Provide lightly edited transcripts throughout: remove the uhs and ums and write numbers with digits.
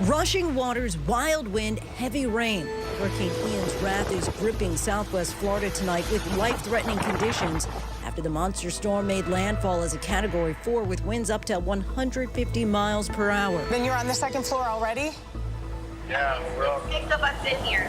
Rushing waters, wild wind, heavy rain. Hurricane Ian's wrath is gripping southwest Florida tonight with life-threatening conditions after the monster storm made landfall as a Category 4 with winds up to 150 miles per hour. Then you're on the second floor already? Yeah, we're Pick the bus in here.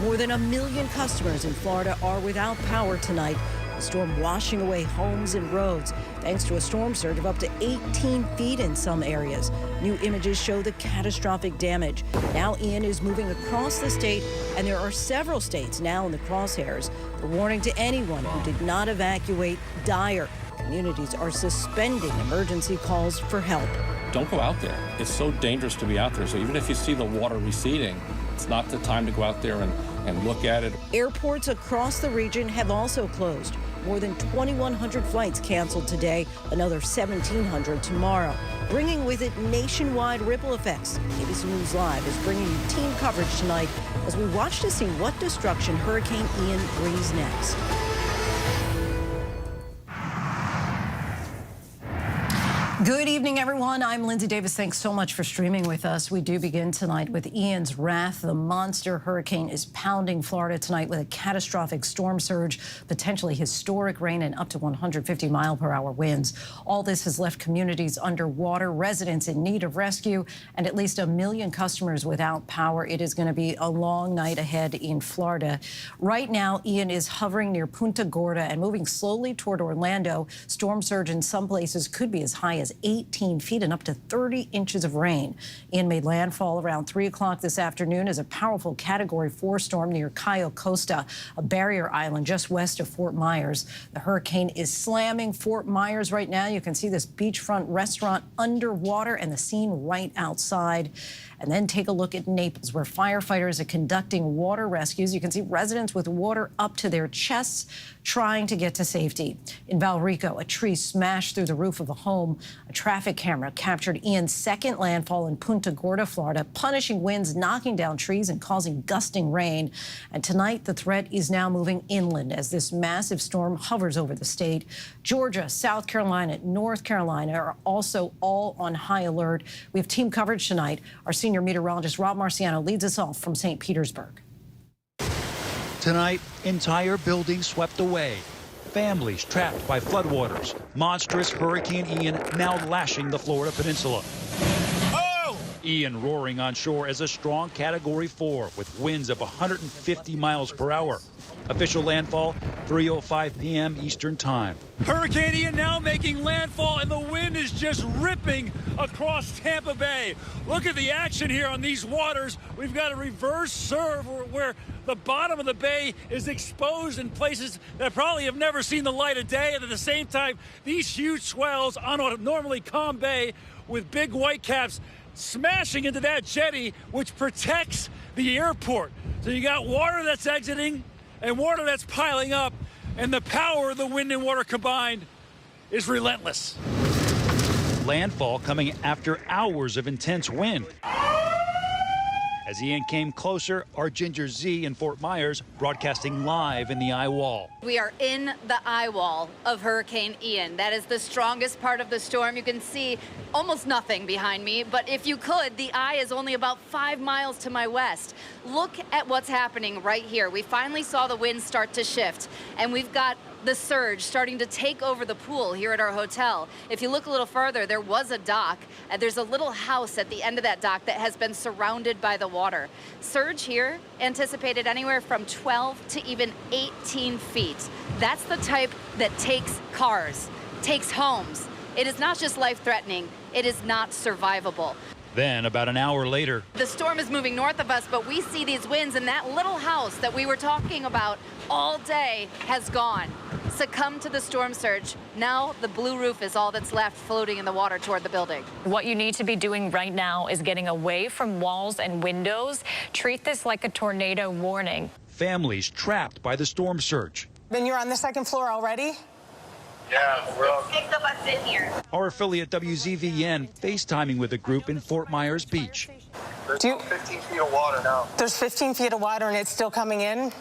More than 1 million customers in Florida are without power tonight. The storm washing away homes and roads, thanks to a storm surge of up to 18 feet in some areas. New images show the catastrophic damage. Now Ian is moving across the state, and there are several states now in the crosshairs. The warning to anyone who did not evacuate, dire. Communities are suspending emergency calls for help. Don't go out there. It's so dangerous to be out there. So even if you see the water receding, it's not the time to go out there and look at it. Airports across the region have also closed. More than 2,100 flights canceled today, another 1,700 tomorrow, bringing with it nationwide ripple effects. ABC News Live is bringing you team coverage tonight as we watch to see what destruction Hurricane Ian brings next. Good evening, everyone. I'm Lindsay Davis. Thanks so much for streaming with us. We do begin tonight with Ian's wrath. The monster hurricane is pounding Florida tonight with a catastrophic storm surge, potentially historic rain and up to 150-mile-per-hour winds. All this has left communities underwater, residents in need of rescue, and at least 1 million customers without power. It is going to be a long night ahead in Florida. Right now, Ian is hovering near Punta Gorda and moving slowly toward Orlando. Storm surge in some places could be as high as 18 feet and up to 30 inches of rain. Ian made landfall around 3 o'clock this afternoon as a powerful Category 4 storm near Cayo Costa, a barrier island just west of Fort Myers. The hurricane is slamming Fort Myers right now. You can see this beachfront restaurant underwater and the scene right outside. And then take a look at Naples, where firefighters are conducting water rescues. You can see residents with water up to their chests trying to get to safety. In Valrico, a tree smashed through the roof of a home. A traffic camera captured Ian's second landfall in Punta Gorda, Florida, punishing winds knocking down trees and causing gusting rain. And tonight, the threat is now moving inland as this massive storm hovers over the state. Georgia, South Carolina, North Carolina are also all on high alert. We have team coverage tonight. Our senior meteorologist Rob Marciano leads us off from St. Petersburg. Tonight, entire buildings swept away. Families trapped by floodwaters. Monstrous Hurricane Ian now lashing the Florida peninsula. Oh! Ian roaring on shore as a strong Category 4 with winds of 150 miles per hour. Official landfall, 3:05 p.m. Eastern Time. Hurricane Ian now making landfall, and the wind is just ripping across Tampa Bay. Look at the action here on these waters. We've got a reverse serve where the bottom of the bay is exposed in places that probably have never seen the light of day. And at the same time, these huge swells on a normally calm bay with big white caps smashing into that jetty, which protects the airport. So you got water that's exiting and water that's piling up, and the power of the wind and water combined is relentless. Landfall coming after hours of intense wind. As Ian came closer, our Ginger Z in Fort Myers broadcasting live in the eye wall. We are in the eye wall of Hurricane Ian. That is the strongest part of the storm. You can see almost nothing behind me, but if you could, the eye is only about 5 miles to my west. Look at what's happening right here. We finally saw the wind start to shift, and we've got the surge starting to take over the pool here at our hotel. If you look a little further, there was a dock, and there's a little house at the end of that dock that has been surrounded by the water. Surge here anticipated anywhere from 12 to even 18 feet. That's the type that takes cars, takes homes. It is not just life-threatening, it is not survivable. Then, about an hour later, the storm is moving north of us, but we see these winds, and that little house that we were talking about all day has gone, succumbed to the storm surge. Now the blue roof is all that's left floating in the water toward the building. What you need to be doing right now is getting away from walls and windows. Treat this like a tornado warning. families trapped by the storm surge. Then you're on the second floor already? Yeah, we're all... Pick the bus in here. Our affiliate WZVN FaceTiming with a group in Fort Myers Beach. There's 15 feet of water now. There's 15 feet of water and it's still coming in?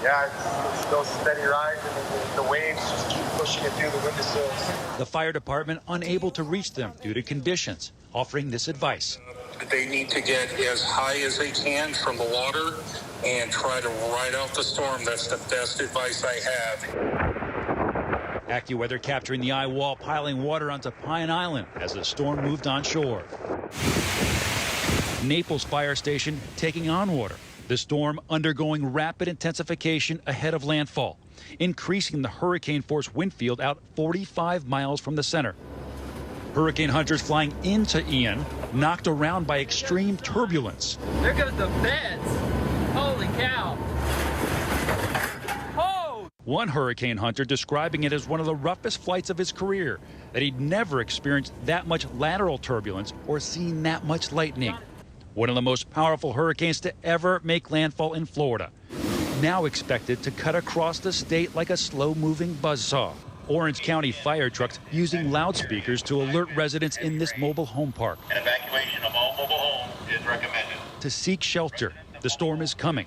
Yeah, it's still steady rise, and the waves just keep pushing it through the windowsills. The fire department unable to reach them due to conditions, offering this advice. They need to get as high as they can from the water and try to ride out the storm. That's the best advice I have. AccuWeather capturing the eye wall piling water onto Pine Island as the storm moved on shore. Naples Fire Station taking on water. The storm undergoing rapid intensification ahead of landfall, increasing the hurricane-force wind field out 45 miles from the center. Hurricane hunters flying into Ian, knocked around by extreme turbulence. There goes the fence. Holy cow. Oh! One hurricane hunter describing it as one of the roughest flights of his career, that he'd never experienced that much lateral turbulence or seen that much lightning. One of the most powerful hurricanes to ever make landfall in Florida, now expected to cut across the state like a slow-moving buzzsaw. Orange County fire trucks using loudspeakers to alert residents in this mobile home park. An evacuation of all mobile homes is recommended. To seek shelter. The storm is coming.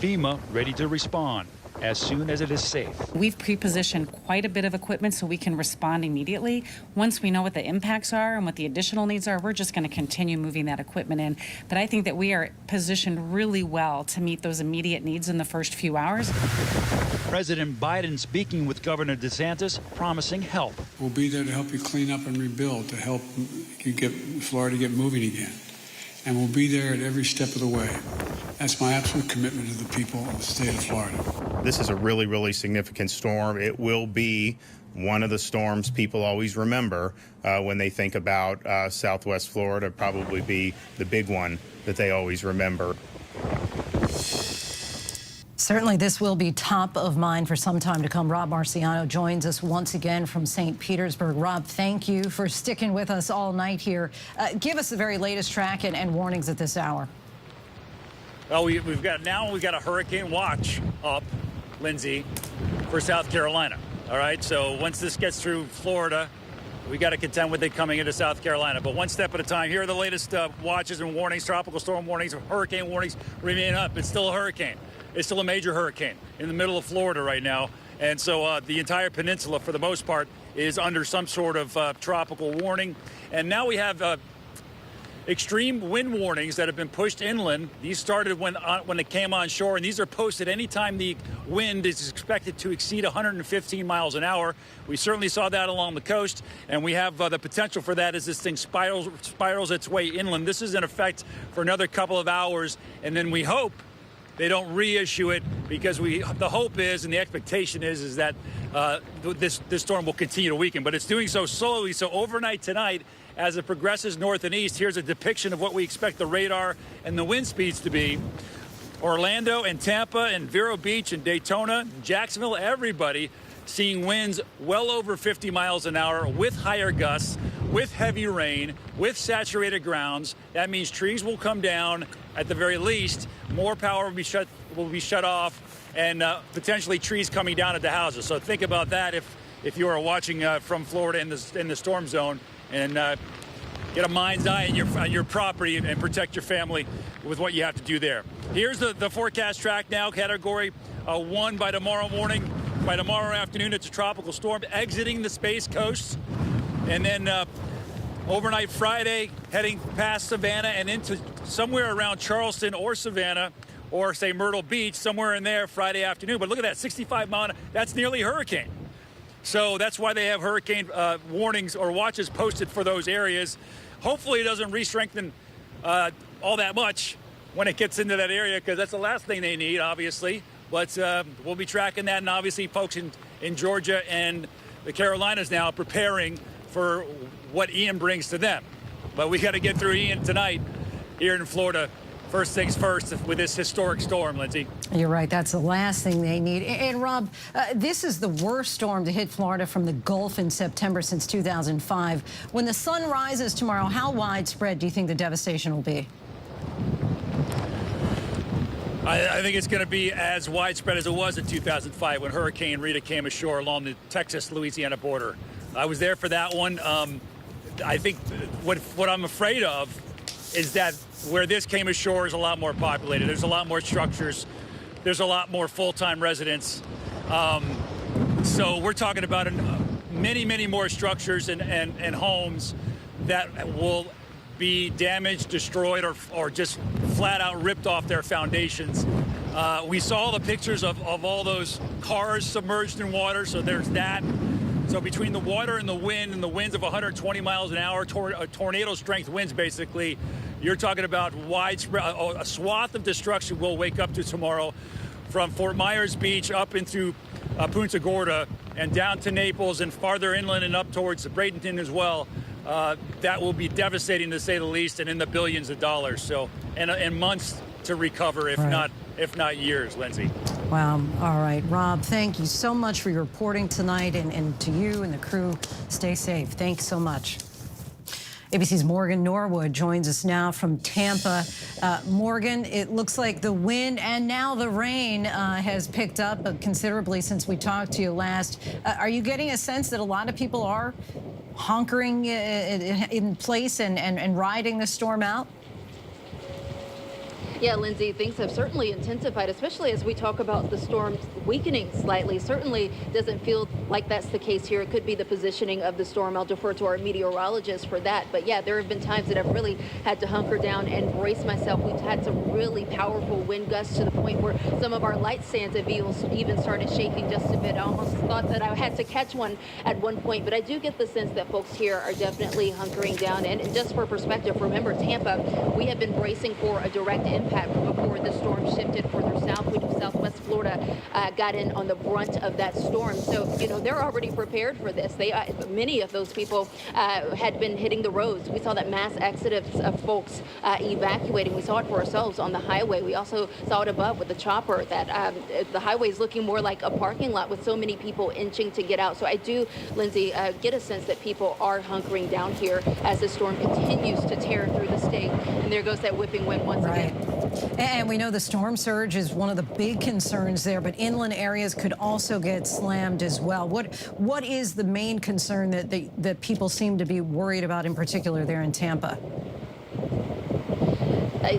FEMA ready to respond as soon as it is safe. We've pre-positioned quite a bit of equipment so we can respond immediately. Once we know what the impacts are and what the additional needs are, we're just going to continue moving that equipment in. But I think that we are positioned really well to meet those immediate needs in the first few hours. President Biden speaking with Governor DeSantis, promising help. We'll be there to help you clean up and rebuild, to help you get Florida get moving again. And we'll be there at every step of the way. That's my absolute commitment to the people of the state of Florida. This is a really, really significant storm. It will be one of the storms people always remember when they think about Southwest Florida, probably be the big one that they always remember. Certainly, this will be top of mind for some time to come. Rob Marciano joins us once again from St. Petersburg. Rob, thank you for sticking with us all night here. Give us the very latest track and warnings at this hour. Well, we've got a hurricane watch up, Lindsay, for South Carolina. All right, so once this gets through Florida, we got to contend with it coming into South Carolina. But one step at a time. Here are the latest watches and warnings, tropical storm warnings, hurricane warnings remain up. It's still a hurricane. It's still a major hurricane in the middle of Florida right now. And so the entire peninsula, for the most part, is under some sort of tropical warning. And now we have extreme wind warnings that have been pushed inland. These started when it came on shore, and these are posted anytime the wind is expected to exceed 115 miles an hour. We certainly saw that along the coast, and we have the potential for that as this thing spirals its way inland. This is in effect for another couple of hours, and then we hope they don't reissue it, because the hope is and the expectation is that this storm will continue to weaken, but it's doing so slowly. So overnight tonight, as it progresses north and east, here's a depiction of what we expect the radar and the wind speeds to be. Orlando and Tampa and Vero Beach and Daytona, Jacksonville, everybody seeing winds well over 50 miles an hour with higher gusts, with heavy rain, with saturated grounds. That means trees will come down at the very least. More power will be shut off, and potentially trees coming down at the houses. So think about that if you are watching from Florida in the storm zone, and get a mind's eye on your property and protect your family with what you have to do there. Here's the forecast track now, category 1 by tomorrow morning. By tomorrow afternoon, it's a tropical storm exiting the Space Coast. And then overnight Friday, heading past Savannah and into somewhere around Charleston or Savannah, or say Myrtle Beach, somewhere in there Friday afternoon. But look at that, 65 mile, that's nearly hurricane. So that's why they have hurricane warnings or watches posted for those areas. Hopefully it doesn't re-strengthen all that much when it gets into that area, because that's the last thing they need, obviously. But we'll be tracking that, and obviously folks in Georgia and the Carolinas now preparing for what Ian brings to them. But we got to get through Ian tonight here in Florida. First things first with this historic storm, Lindsay. You're right. That's the last thing they need. And Rob, this is the worst storm to hit Florida from the Gulf in September since 2005. When the sun rises tomorrow, how widespread do you think the devastation will be? I think it's going to be as widespread as it was in 2005 when Hurricane Rita came ashore along the Texas-Louisiana border. I was there for that one. I think what I'm afraid of is that where this came ashore is a lot more populated. There's a lot more structures. there's a lot more full-time residents. So we're talking about many, many more structures and homes that will be damaged, destroyed, or just flat out ripped off their foundations. We saw the pictures of all those cars submerged in water, so there's that. So between the water and the winds of 120 miles an hour, tornado strength winds basically, you're talking about widespread, a swath of destruction we'll wake up to tomorrow, from Fort Myers Beach up into Punta Gorda and down to Naples and farther inland and up towards Bradenton as well. That will be devastating, to say the least, and in the billions of dollars. So, and months to recover, if not years, Lindsay. Wow. All right, Rob, thank you so much for your reporting tonight, and to you and the crew, stay safe. Thanks so much. ABC's Morgan Norwood joins us now from Tampa. Morgan, it looks like the wind and now the rain has picked up considerably since we talked to you last. Are you getting a sense that a lot of people are hunkering in place and riding the storm out? Yeah, Lindsay, things have certainly intensified, especially as we talk about the storm weakening slightly. Certainly doesn't feel like that's the case here. It could be the positioning of the storm. I'll defer to our meteorologist for that. But yeah, there have been times that I've really had to hunker down and brace myself. We've had some really powerful wind gusts to the point where some of our light stands have even started shaking just a bit. I almost thought that I had to catch one at one point. But I do get the sense that folks here are definitely hunkering down. And just for perspective, remember Tampa, we have been bracing for a direct impact before the storm shifted further south. We know Southwest Florida got in on the brunt of that storm. So, you know, they're already prepared for this. Many of those people had been hitting the roads. We saw that mass exodus of folks evacuating. We saw it for ourselves on the highway. We also saw it above with the chopper, that the highway is looking more like a parking lot with so many people inching to get out. So I do, Lindsay, get a sense that people are hunkering down here as the storm continues to tear through the state. And there goes that whipping wind once again. And we know the storm surge is one of the big concerns there, but inland areas could also get slammed as well. What is the main concern that people seem to be worried about, in particular there in Tampa?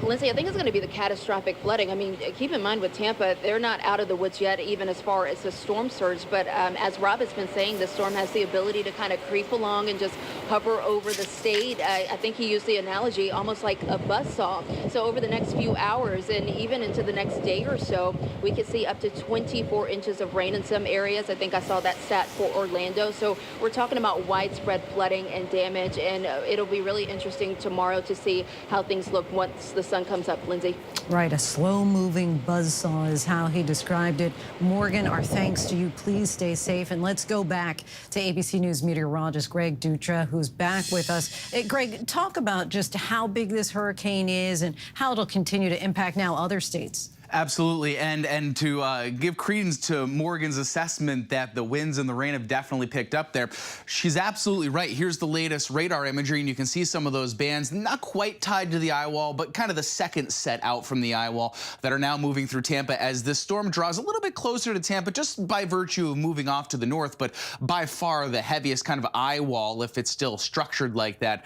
Lindsay, I think it's going to be the catastrophic flooding. I mean, keep in mind with Tampa, they're not out of the woods yet, even as far as the storm surge. But as Rob has been saying, the storm has the ability to kind of creep along and just hover over the state. I think he used the analogy almost like a buzzsaw. So over the next few hours and even into the next day or so, we could see up to 24 inches of rain in some areas. I think I saw that stat for Orlando. So we're talking about widespread flooding and damage. And it'll be really interesting tomorrow to see how things look once the sun comes up, Lindsay. Right, a slow-moving buzzsaw is how he described it. Morgan, our thanks to you. Please stay safe. And let's go back to ABC News meteorologist Greg Dutra, who's back with us. Greg, talk about just how big this hurricane is and how it'll continue to impact now other states. Absolutely, and to give credence to Morgan's assessment that the winds and the rain have definitely picked up there, she's absolutely right. Here's the latest radar imagery, and you can see some of those bands, not quite tied to the eye wall, but kind of the second set out from the eye wall that are now moving through Tampa as this storm draws a little bit closer to Tampa just by virtue of moving off to the north, but by far the heaviest kind of eye wall, if it's still structured like that,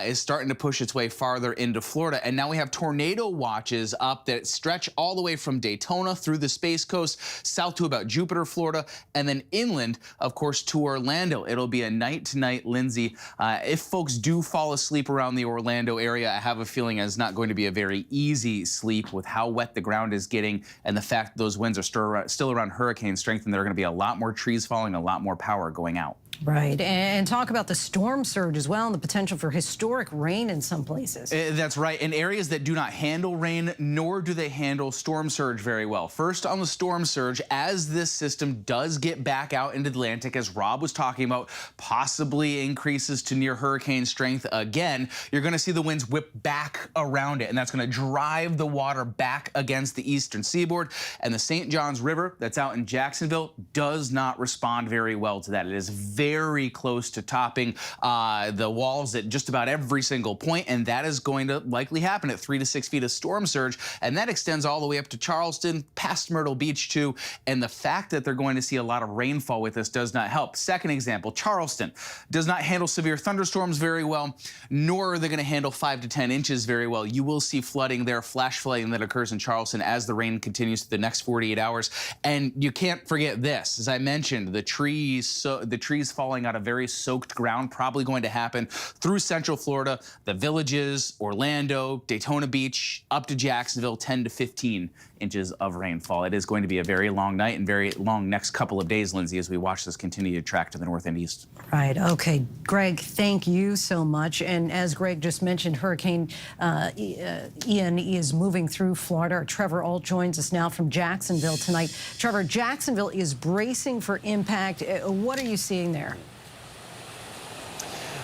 is starting to push its way farther into Florida. And now we have tornado watches up that stretch all the way from Daytona through the Space Coast, south to about Jupiter, Florida, and then inland, of course, to Orlando. It'll be a night-to-night, Lindsay. If folks do fall asleep around the Orlando area, I have a feeling it's not going to be a very easy sleep with how wet the ground is getting and the fact that those winds are still around hurricane strength, and there are going to be a lot more trees falling, a lot more power going out. Right, and talk about the storm surge as well and the potential for historic rain in some places. That's right, in areas that do not handle rain, nor do they handle storm surge very well. First, on the storm surge, as this system does get back out into the Atlantic, as Rob was talking about, possibly increases to near hurricane strength again, you're going to see the winds whip back around it, and that's going to drive the water back against the eastern seaboard. And the St. Johns River that's out in Jacksonville does not respond very well to that. It is very close to topping the walls at just about every single point, and that is going to likely happen at 3 to 6 feet of storm surge, and that extends all the way up to Charleston, past Myrtle Beach too, and the fact that they're going to see a lot of rainfall with this does not help. Second example, Charleston does not handle severe thunderstorms very well, nor are they going to handle 5 to 10 inches very well. You will see flooding there, flash flooding that occurs in Charleston as the rain continues through the next 48 hours. And you can't forget this, as I mentioned, the trees falling out of very soaked ground, probably going to happen through Central Florida, the Villages, Orlando, Daytona Beach, up to Jacksonville, 10 to 15 inches of rainfall. It is going to be a very long night and very long next couple of days, Lindsay, as we watch this continue to track to the north and east. Right. Okay. Greg, thank you so much. And as Greg just mentioned, Hurricane Ian is moving through Florida. Our Trevor Ault joins us now from Jacksonville tonight. Trevor, Jacksonville is bracing for impact. What are you seeing there?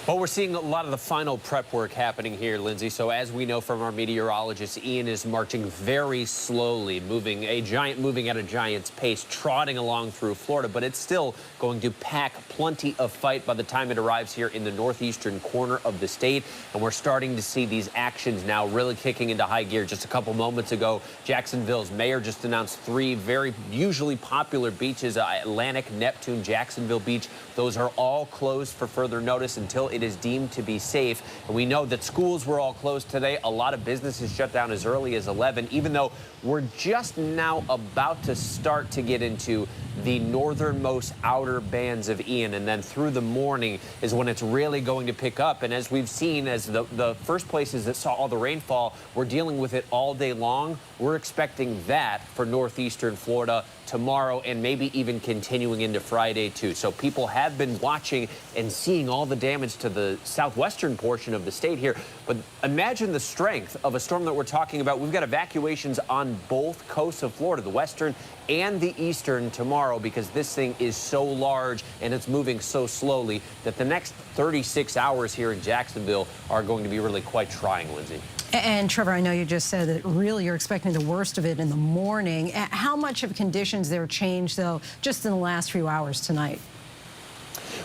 Well, we're seeing a lot of the final prep work happening here, Lindsay. So as we know from our meteorologist, Ian is marching very slowly, moving at a giant's pace, trotting along through Florida, but it's still going to pack plenty of fight by the time it arrives here in the northeastern corner of the state. And we're starting to see these actions now really kicking into high gear. Just a couple moments ago, Jacksonville's mayor just announced 3 very usually popular beaches, Atlantic, Neptune, Jacksonville Beach. Those are all closed for further notice until it is deemed to be safe. And we know that schools were all closed today. A lot of businesses shut down as early as 11, even though we're just now about to start to get into the northernmost outer bands of Ian, and then through the morning is when it's really going to pick up. And as we've seen, as the first places that saw all the rainfall, we're dealing with it all day long. We're expecting that for northeastern Florida tomorrow and maybe even continuing into Friday too. So people have been watching and seeing all the damage to the southwestern portion of the state here. But imagine the strength of a storm that we're talking about. We've got evacuations on both coasts of Florida, the western and the eastern tomorrow, because this thing is so large and it's moving so slowly that the next 36 hours here in Jacksonville are going to be really quite trying, Lindsay. And Trevor, I know you just said that really you're expecting the worst of it in the morning. How much have conditions there changed, though, just in the last few hours tonight?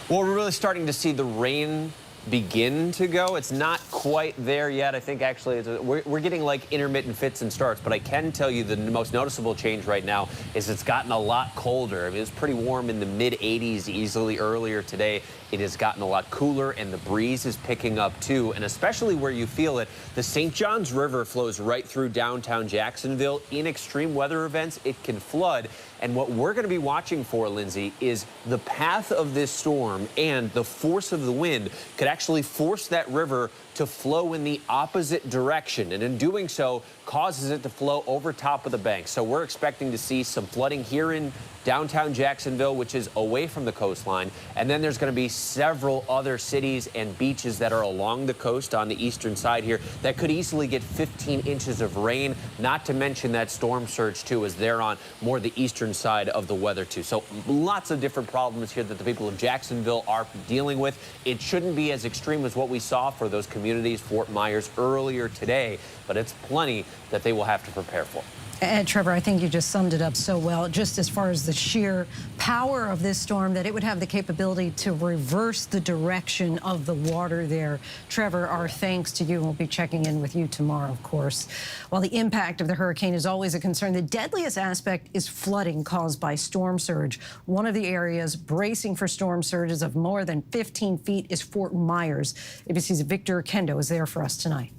Well, we're really starting to see the rain begin to go. It's not quite there yet. I think actually we're getting like intermittent fits and starts, but I can tell you the most noticeable change right now is it's gotten a lot colder. I mean, it was pretty warm in the mid-80s easily earlier today. It has gotten a lot cooler, and the breeze is picking up too, and especially where you feel it, the St. Johns River flows right through downtown Jacksonville. In extreme weather events, it can flood. And what we're going to be watching for, Lindsay, is the path of this storm and the force of the wind could actually force that river to flow in the opposite direction, and in doing so causes it to flow over top of the bank. So we're expecting to see some flooding here in downtown Jacksonville, which is away from the coastline, and then there's going to be several other cities and beaches that are along the coast on the eastern side here that could easily get 15 inches of rain, not to mention that storm surge too, as they're on more the eastern side of the weather too. So lots of different problems here that the people of Jacksonville are dealing with. It shouldn't be as extreme as what we saw for those communities, Fort Myers, earlier today, but it's plenty that they will have to prepare for. And Trevor, I think you just summed it up so well, just as far as the sheer power of this storm, that it would have the capability to reverse the direction of the water there. Trevor, our thanks to you, and we'll be checking in with you tomorrow, of course. While the impact of the hurricane is always a concern, the deadliest aspect is flooding caused by storm surge. One of the areas bracing for storm surges of more than 15 feet is Fort Myers. ABC's Victor Kendo is there for us tonight.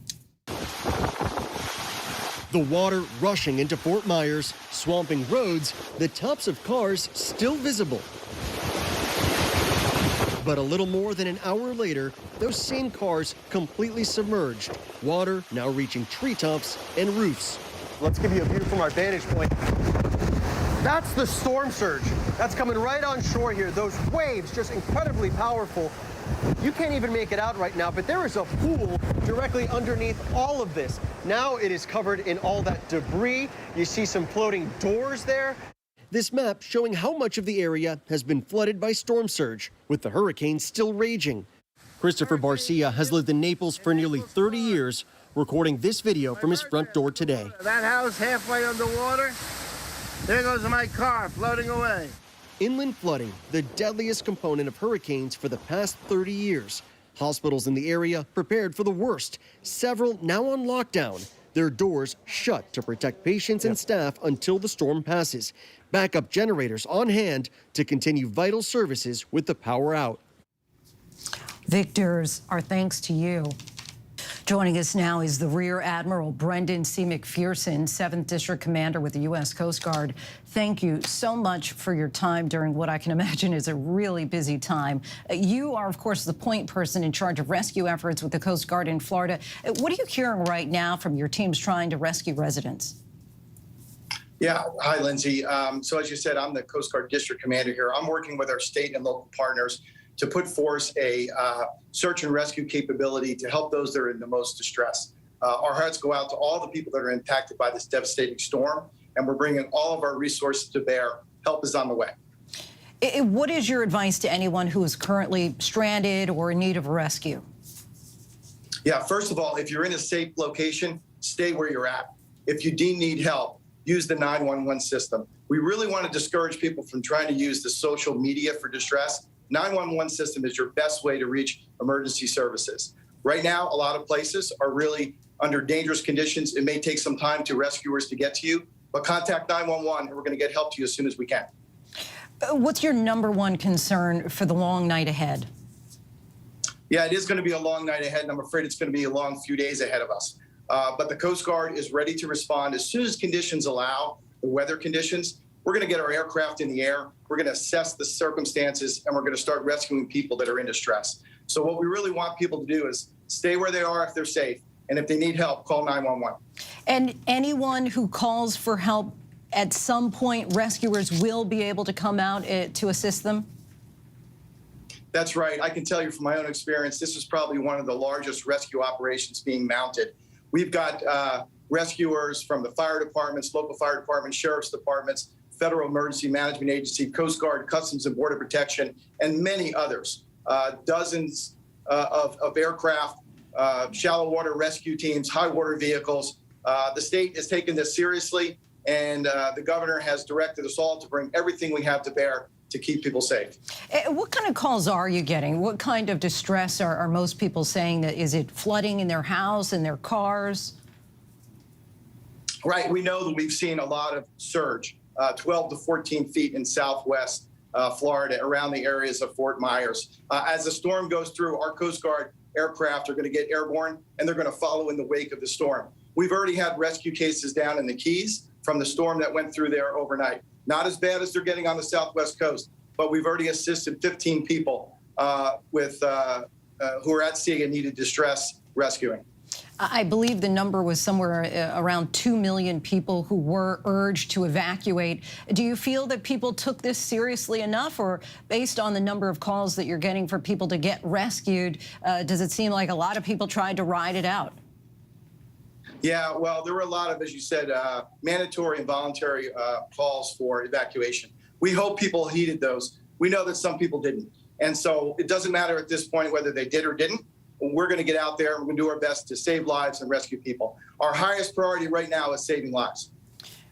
The water rushing into Fort Myers, swamping roads, the tops of cars still visible. But a little more than an hour later, those same cars completely submerged. Water now reaching treetops and roofs. Let's give you a view from our vantage point. That's the storm surge. That's coming right on shore here. Those waves, just incredibly powerful. You can't even make it out right now, but there is a pool directly underneath all of this. Now it is covered in all that debris. You see some floating doors there. This map showing how much of the area has been flooded by storm surge, with the hurricane still raging. Christopher Barcia has lived in Naples for nearly 30 years, recording this video from his front door today. That house halfway underwater, there goes my car floating away. Inland flooding, the deadliest component of hurricanes for the past 30 years. Hospitals in the area prepared for the worst. Several now on lockdown, their doors shut to protect patients and staff until the storm passes. Backup generators on hand to continue vital services with the power out. Victors, our thanks to you. Joining us now is the Rear Admiral Brendan C. McPherson, 7th District Commander with the U.S. Coast Guard. Thank you so much for your time during what I can imagine is a really busy time. You are, of course, the point person in charge of rescue efforts with the Coast Guard in Florida. What are you hearing right now from your teams trying to rescue residents? Yeah, hi, Lindsay. So as you said, I'm the Coast Guard District Commander here. I'm working with our state and local partners to put forth a search and rescue capability to help those that are in the most distress. Our hearts go out to all the people that are impacted by this devastating storm, and we're bringing all of our resources to bear. Help is on the way. What is your advice to anyone who is currently stranded or in need of rescue? Yeah, first of all, if you're in a safe location, stay where you're at. If you do need help, use the 911 system. We really want to discourage people from trying to use the social media for distress. 911 system is your best way to reach emergency services. Right now, a lot of places are really under dangerous conditions. It may take some time to rescuers to get to you, but contact 911 and we're going to get help to you as soon as we can. What's your #1 concern for the long night ahead? Yeah, it is going to be a long night ahead, and I'm afraid it's going to be a long few days ahead of us. But the Coast Guard is ready to respond as soon as conditions allow, the weather conditions. We're going to get our aircraft in the air. We're going to assess the circumstances, and we're going to start rescuing people that are in distress. So what we really want people to do is stay where they are if they're safe, and if they need help, call 911. And anyone who calls for help, at some point, rescuers will be able to come out to assist them? That's right. I can tell you from my own experience, this is probably one of the largest rescue operations being mounted. We've got rescuers from the fire departments, local fire departments, sheriff's departments, Federal Emergency Management Agency, Coast Guard, Customs and Border Protection, and many others. Dozens of aircraft, shallow water rescue teams, high water vehicles. The state is taking this seriously, and the governor has directed us all to bring everything we have to bear to keep people safe. What kind of calls are you getting? What kind of distress are most people saying? That is it flooding in their house, in their cars? Right, we know that we've seen a lot of surge, 12 to 14 feet in southwest Florida, around the areas of Fort Myers. As the storm goes through, our Coast Guard aircraft are going to get airborne, and they're going to follow in the wake of the storm. We've already had rescue cases down in the Keys from the storm that went through there overnight. Not as bad as they're getting on the southwest coast, but we've already assisted 15 people who are at sea and needed distress rescuing. I believe the number was somewhere around 2 million people who were urged to evacuate. Do you feel that people took this seriously enough, or based on the number of calls that you're getting for people to get rescued, does it seem like a lot of people tried to ride it out? Yeah, well, there were a lot of, as you said, mandatory and voluntary calls for evacuation. We hope people heeded those. We know that some people didn't. And so it doesn't matter at this point whether they did or didn't. We're going to get out there and we're going to do our best to save lives and rescue people. Our highest priority right now is saving lives.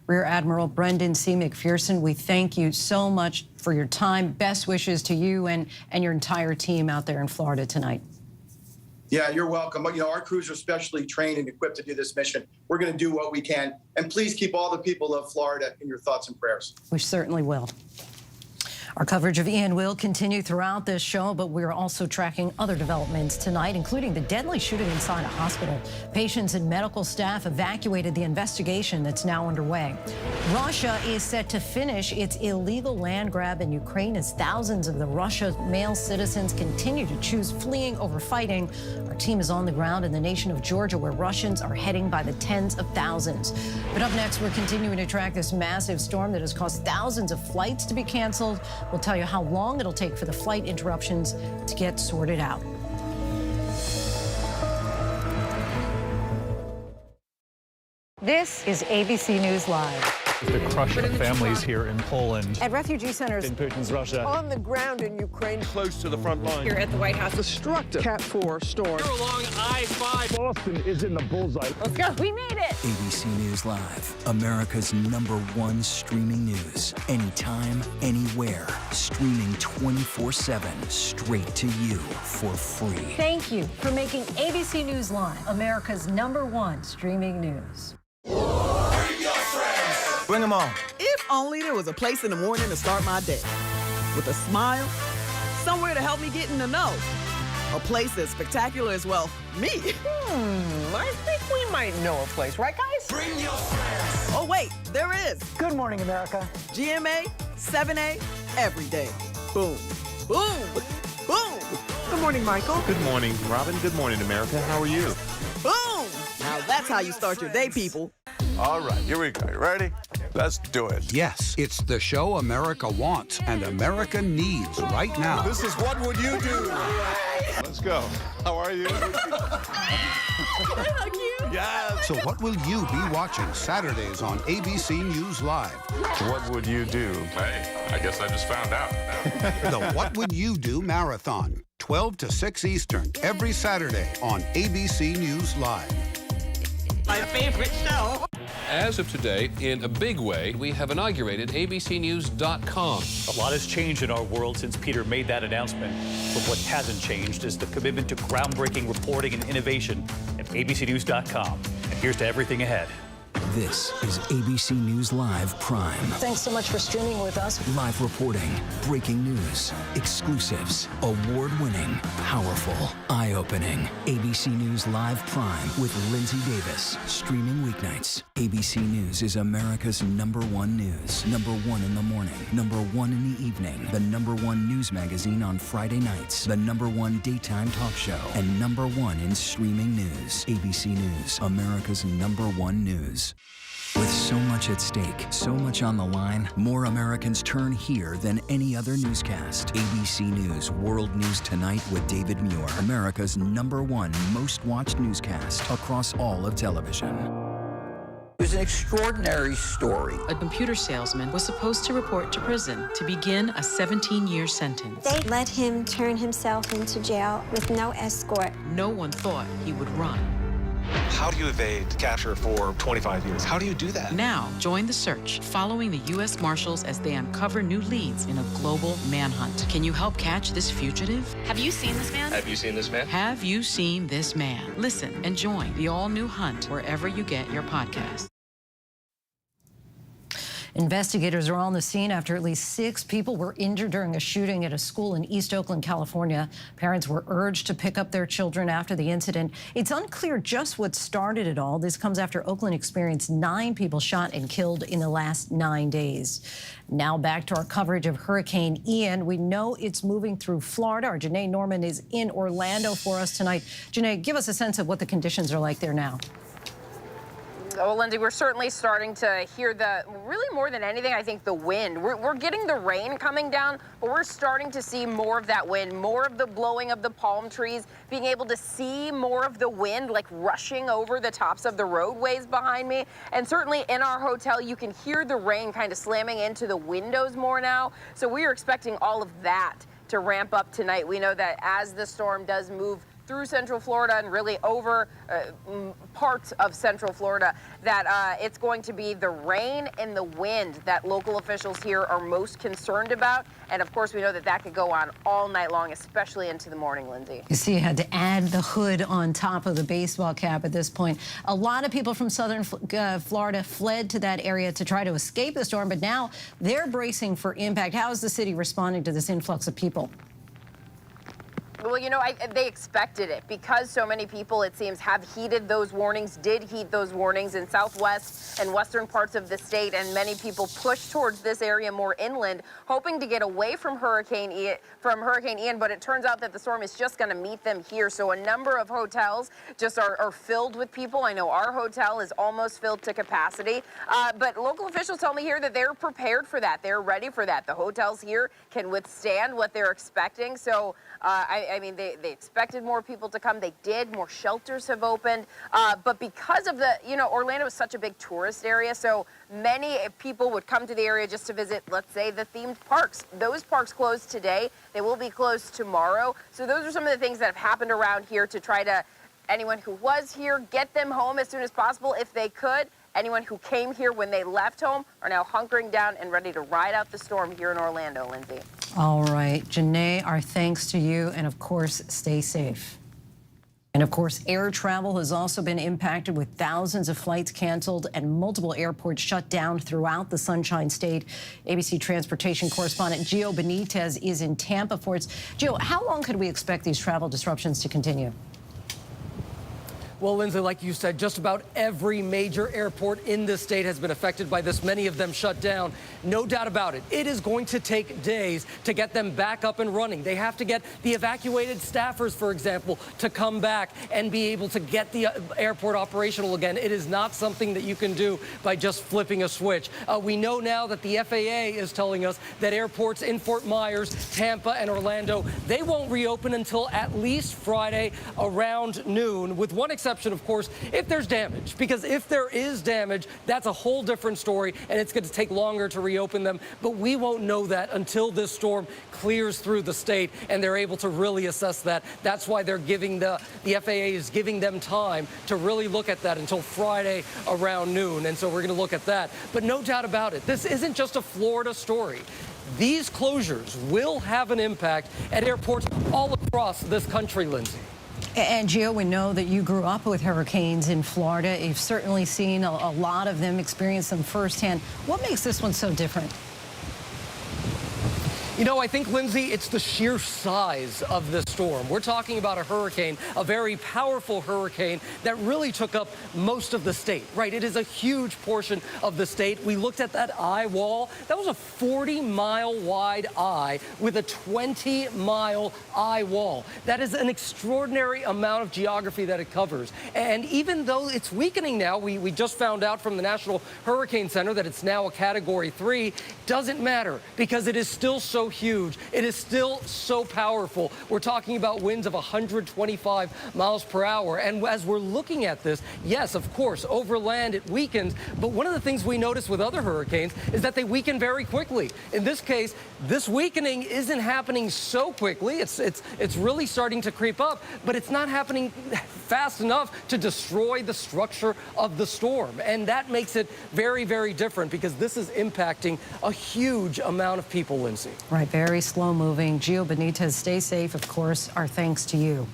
Rear Admiral Brendan C. McPherson, we thank you so much for your time. Best wishes to you and your entire team out there in Florida tonight. Yeah, you're welcome. You know, our crews are specially trained and equipped to do this mission. We're going to do what we can. And please keep all the people of Florida in your thoughts and prayers. We certainly will. Our coverage of Ian will continue throughout this show, but we're also tracking other developments tonight, including the deadly shooting inside a hospital. Patients and medical staff evacuated. The investigation that's now underway. Russia is set to finish its illegal land grab in Ukraine as thousands of the Russia's male citizens continue to choose fleeing over fighting. Our team is on the ground in the nation of Georgia, where Russians are heading by the tens of thousands. But up next, we're continuing to track this massive storm that has caused thousands of flights to be canceled. We'll tell you how long it'll take for the flight interruptions to get sorted out. This is ABC News Live. The crush of families here in Poland. At refugee centers. In Putin's Russia. On the ground in Ukraine. Close to the front line. Here at the White House. Destructive Cat 4 storm. Here along I-5. Boston is in the bullseye. Let's go. We made it. ABC News Live, America's #1 streaming news. Anytime, anywhere. Streaming 24/7 straight to you for free. Thank you for making ABC News Live America's #1 streaming news. Bring them on. If only there was a place in the morning to start my day. With a smile, somewhere to help me get in the know. A place as spectacular as, well, me. I think we might know a place, right, guys? Bring your friends. Oh, wait, there is. Good morning, America. GMA, 7A, every day. Boom. Boom. Boom. Good morning, Michael. Good morning, Robin. Good morning, America. How are you? Boom. Now that's how you start your day, people. All right, here we go. You ready? Let's do it. Yes, it's the show America wants and America needs right now. This is What Would You Do? Let's go. How are you? Can I hug you? Yes. So what will you be watching Saturdays on ABC News Live? What would you do? Hey, I guess I just found out. The What Would You Do Marathon, 12 to 6 Eastern, every Saturday on ABC News Live. My favorite show. As of today, in a big way, we have inaugurated abcnews.com. A lot has changed in our world since Peter made that announcement. But what hasn't changed is the commitment to groundbreaking reporting and innovation at abcnews.com. And here's to everything ahead. This is ABC News Live Prime. Thanks so much for streaming with us. Live reporting, breaking news, exclusives, award-winning, powerful, eye-opening. ABC News Live Prime with Lindsay Davis. Streaming weeknights. ABC News is America's #1 news. #1 in the morning. #1 in the evening. The #1 news magazine on Friday nights. The #1 daytime talk show. And #1 in streaming news. ABC News, America's #1 news. With so much at stake, so much on the line, more Americans turn here than any other newscast. ABC News World News Tonight with David Muir, America's #1 most watched newscast across all of television. It was an extraordinary story. A computer salesman was supposed to report to prison to begin a 17-year sentence. They let him turn himself into jail with no escort. No one thought he would run. How do you evade capture for 25 years? How do you do that? Now, join the search, following the U.S. Marshals as they uncover new leads in a global manhunt. Can you help catch this fugitive? Have you seen this man? Have you seen this man? Have you seen this man? Listen and join the all-new hunt wherever you get your podcast. Investigators are on the scene after at least 6 people were injured during a shooting at a school in East Oakland, California. Parents were urged to pick up their children after the incident. It's unclear just what started it all. This comes after Oakland experienced 9 people shot and killed in the last 9 days. Now back to our coverage of Hurricane Ian. We know it's moving through Florida. Our Janae Norman is in Orlando for us tonight. Janae, give us a sense of what the conditions are like there now. Well, Lindsay, we're certainly starting to hear really more than anything, I think the wind. We're getting the rain coming down, but we're starting to see more of that wind, more of the blowing of the palm trees, being able to see more of the wind like rushing over the tops of the roadways behind me. And certainly in our hotel, you can hear the rain kind of slamming into the windows more now. So we are expecting all of that to ramp up tonight. We know that as the storm does move through Central Florida and really over parts of Central Florida, that it's going to be the rain and the wind that local officials here are most concerned about. And of course, we know that that could go on all night long, especially into the morning, Lindsay. You see, you had to add the hood on top of the baseball cap at this point. A lot of people from southern Florida fled to that area to try to escape the storm, but now they're bracing for impact. How is the city responding to this influx of people? Well, you know, they expected it because so many people, it seems, have heeded those warnings, did heed those warnings in southwest and western parts of the state, and many people pushed towards this area more inland, hoping to get away from Hurricane Ian, but it turns out that the storm is just going to meet them here. So a number of hotels just are filled with people. I know our hotel is almost filled to capacity, but local officials tell me here that they're prepared for that. They're ready for that. The hotels here can withstand what they're expecting. So I mean, they expected more people to come. They did. More shelters have opened. But because of the, Orlando is such a big tourist area, so many people would come to the area just to visit, let's say, the themed parks. Those parks closed today. They will be closed tomorrow. So those are some of the things that have happened around here to try to, anyone who was here, get them home as soon as possible if they could. Anyone who came here when they left home are now hunkering down and ready to ride out the storm here in Orlando, Lindsay. All right, Janae, our thanks to you, and of course, stay safe. And of course, air travel has also been impacted with thousands of flights canceled and multiple airports shut down throughout the Sunshine State. ABC transportation correspondent Gio Benitez is in Tampa for us. Gio, how long could we expect these travel disruptions to continue? Well, Lindsay, like you said, just about every major airport in this state has been affected by this, many of them shut down. No doubt about it. It is going to take days to get them back up and running. They have to get the evacuated staffers, for example, to come back and be able to get the airport operational again. It is not something that you can do by just flipping a switch. We know now that the FAA is telling us that airports in Fort Myers, Tampa, and Orlando, they won't reopen until at least Friday around noon, with one exception, of course, if there's damage. Because if there is damage, that's a whole different story, and it's going to take longer to reopen them. But we won't know that until this storm clears through the state and they're able to really assess that. That's why they're giving the FAA is giving them time to really look at that until Friday around noon. And so we're going to look at that. But no doubt about it, this isn't just a Florida story. These closures will have an impact at airports all across this country, Lindsay. And Gio, we know that you grew up with hurricanes in Florida. You've certainly seen a lot of them, experienced them firsthand. What makes this one so different? I think, Lindsay, it's the sheer size of this storm. We're talking about a hurricane, a very powerful hurricane that really took up most of the state, right? It is a huge portion of the state. We looked at that eye wall. That was a 40-mile wide eye with a 20-mile eye wall. That is an extraordinary amount of geography that it covers. And even though it's weakening now, we just found out from the National Hurricane Center that it's now a Category 3, doesn't matter because it is still so huge. It is still so powerful. We're talking about winds of 125 miles per hour. And as we're looking at this, yes, of course, over land it weakens. But one of the things we notice with other hurricanes is that they weaken very quickly. In this case, this weakening isn't happening so quickly. It's really starting to creep up, but it's not happening fast enough to destroy the structure of the storm. And that makes it very, very different because this is impacting a huge amount of people, Lindsay. Right, very slow moving. Gio Benitez, stay safe. Of course, our thanks to you.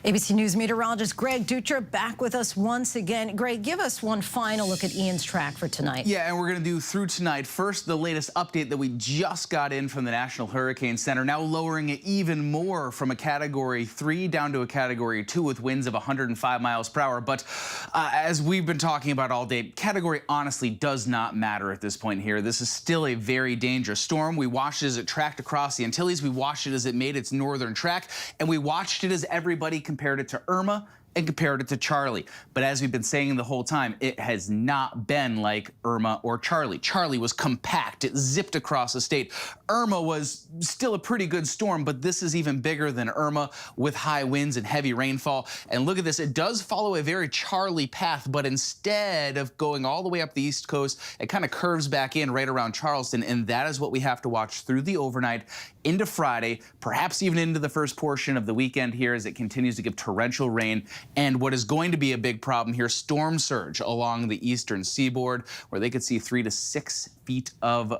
ABC News meteorologist Greg Dutra back with us once again. Greg, give us one final look at Ian's track for tonight. Yeah, and we're going to do through tonight. First, the latest update that we just got in from the National Hurricane Center, now lowering it even more from a Category 3 down to a Category 2 with winds of 105 miles per hour. But as we've been talking about all day, category honestly does not matter at this point here. This is still a very dangerous storm. We watched it as it tracked across the Antilles. We watched it as it made its northern track. And we watched it as everybody compared it to Irma and compared it to Charlie. But as we've been saying the whole time, it has not been like Irma or Charlie. Charlie was compact. It zipped across the state. Irma was still a pretty good storm, but this is even bigger than Irma with high winds and heavy rainfall. And look at this. It does follow a very Charlie path, but instead of going all the way up the East Coast, it kind of curves back in right around Charleston. And that is what we have to watch through the overnight into Friday, perhaps even into the first portion of the weekend here as it continues to give torrential rain. And what is going to be a big problem here, storm surge along the eastern seaboard, where they could see 3 to 6 feet of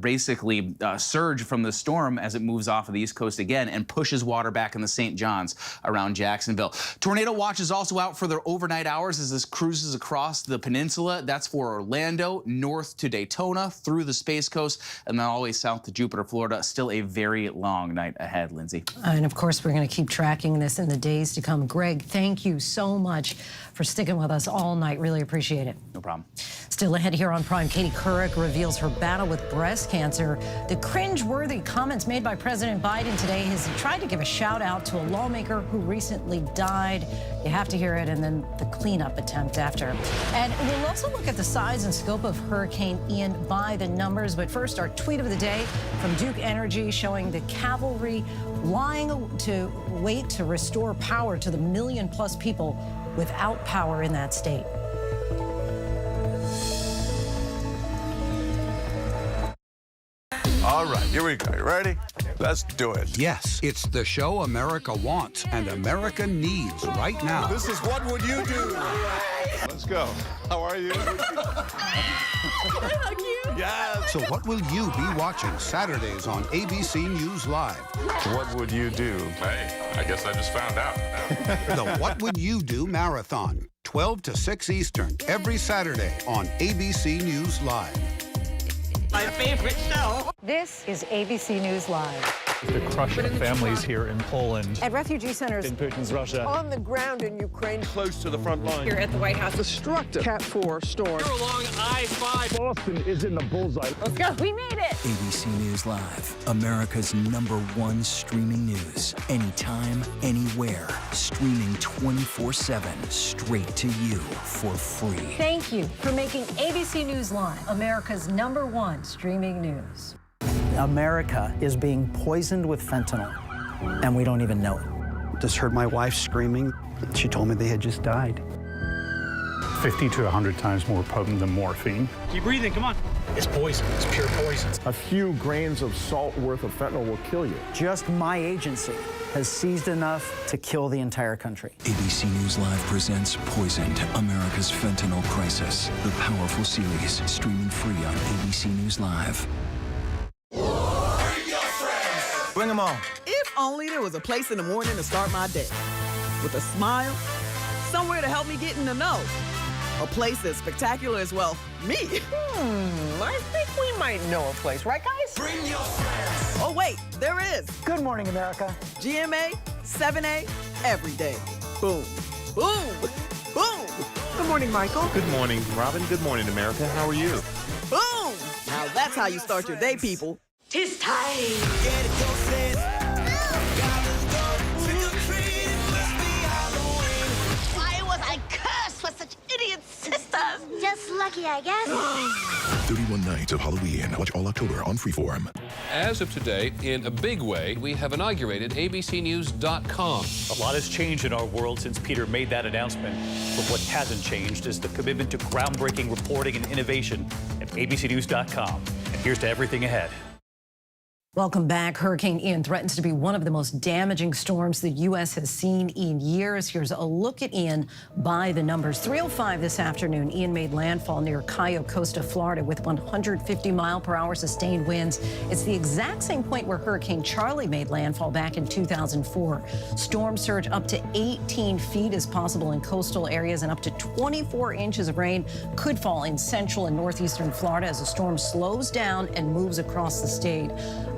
basically surge from the storm as it moves off of the East Coast again and pushes water back in the St. Johns around Jacksonville. Tornado watch is also out for their overnight hours as this cruises across the peninsula. That's for Orlando, north to Daytona, through the Space Coast, and then all the way south to Jupiter, Florida. Still a very long night ahead, Lindsay. And of course, we're going to keep tracking this in the days to come. Greg, thank you so much for sticking with us all night. Really appreciate it. No problem. Still ahead here on Prime, Katie Couric reveals her battle with breast cancer. The cringe-worthy comments made by President Biden today as he tried to give a shout out to a lawmaker who recently died. You have to hear it, and then the cleanup attempt after. And we'll also look at the size and scope of Hurricane Ian by the numbers. But first, our tweet of the day from Duke Energy showing the cavalry lying to wait to restore power to the million-plus people without power in that state. All right, here we go. You ready? Let's do it. Yes, it's the show America wants and America needs right now. This is What Would You Do? Let's go. How are you? Yes. So what will you be watching Saturdays on ABC News Live? What would you do? Hey, I guess I just found out. The What Would You Do Marathon, 12 to 6 Eastern, every Saturday on ABC News Live. My favorite show. This is ABC News Live. The crush of families here in Poland. At refugee centers In Putin's Russia. On the ground in Ukraine. Close to the front line. Here at the White House. Destructive Cat 4 storm. We're along I-5. Boston is in the bullseye. Let's go. We made it. ABC News Live, America's #1 streaming news. Anytime, anywhere. Streaming 24/7, straight to you for free. Thank you for making ABC News Live America's #1 streaming news. America is being poisoned with fentanyl, and we don't even know it. Just heard my wife screaming. She told me they had just died. 50 to 100 times more potent than morphine. Keep breathing, come on. It's poison, it's pure poison. A few grains of salt worth of fentanyl will kill you. Just my agency has seized enough to kill the entire country. ABC News Live presents Poisoned, America's Fentanyl Crisis. The powerful series, streaming free on ABC News Live. Bring them on. If only there was a place in the morning to start my day. With a smile, somewhere to help me get in the know. A place as spectacular as, well, me. I think we might know a place, right, guys? Bring your friends. Oh, wait, there is. Good morning, America. GMA, 7A, every day. Boom, boom, boom. Good morning, Michael. Good morning, Robin. Good morning, America. How are you? Boom. Now that's how you start your day, people. 'Tis time. Why was I cursed with such idiot sisters? Just lucky, I guess. 31 Nights of Halloween. Watch all October on Freeform. As of today, in a big way, we have inaugurated abcnews.com. A lot has changed in our world since Peter made that announcement. But what hasn't changed is the commitment to groundbreaking reporting and innovation at abcnews.com. And here's to everything ahead. Welcome back. Hurricane Ian threatens to be one of the most damaging storms the U.S. has seen in years. Here's a look at Ian by the numbers. 3:05 this afternoon, Ian made landfall near Cayo Costa, Florida, with 150-mile-per-hour sustained winds. It's the exact same point where Hurricane Charlie made landfall back in 2004. Storm surge up to 18 feet is possible in coastal areas, and up to 24 inches of rain could fall in central and northeastern Florida as the storm slows down and moves across the state.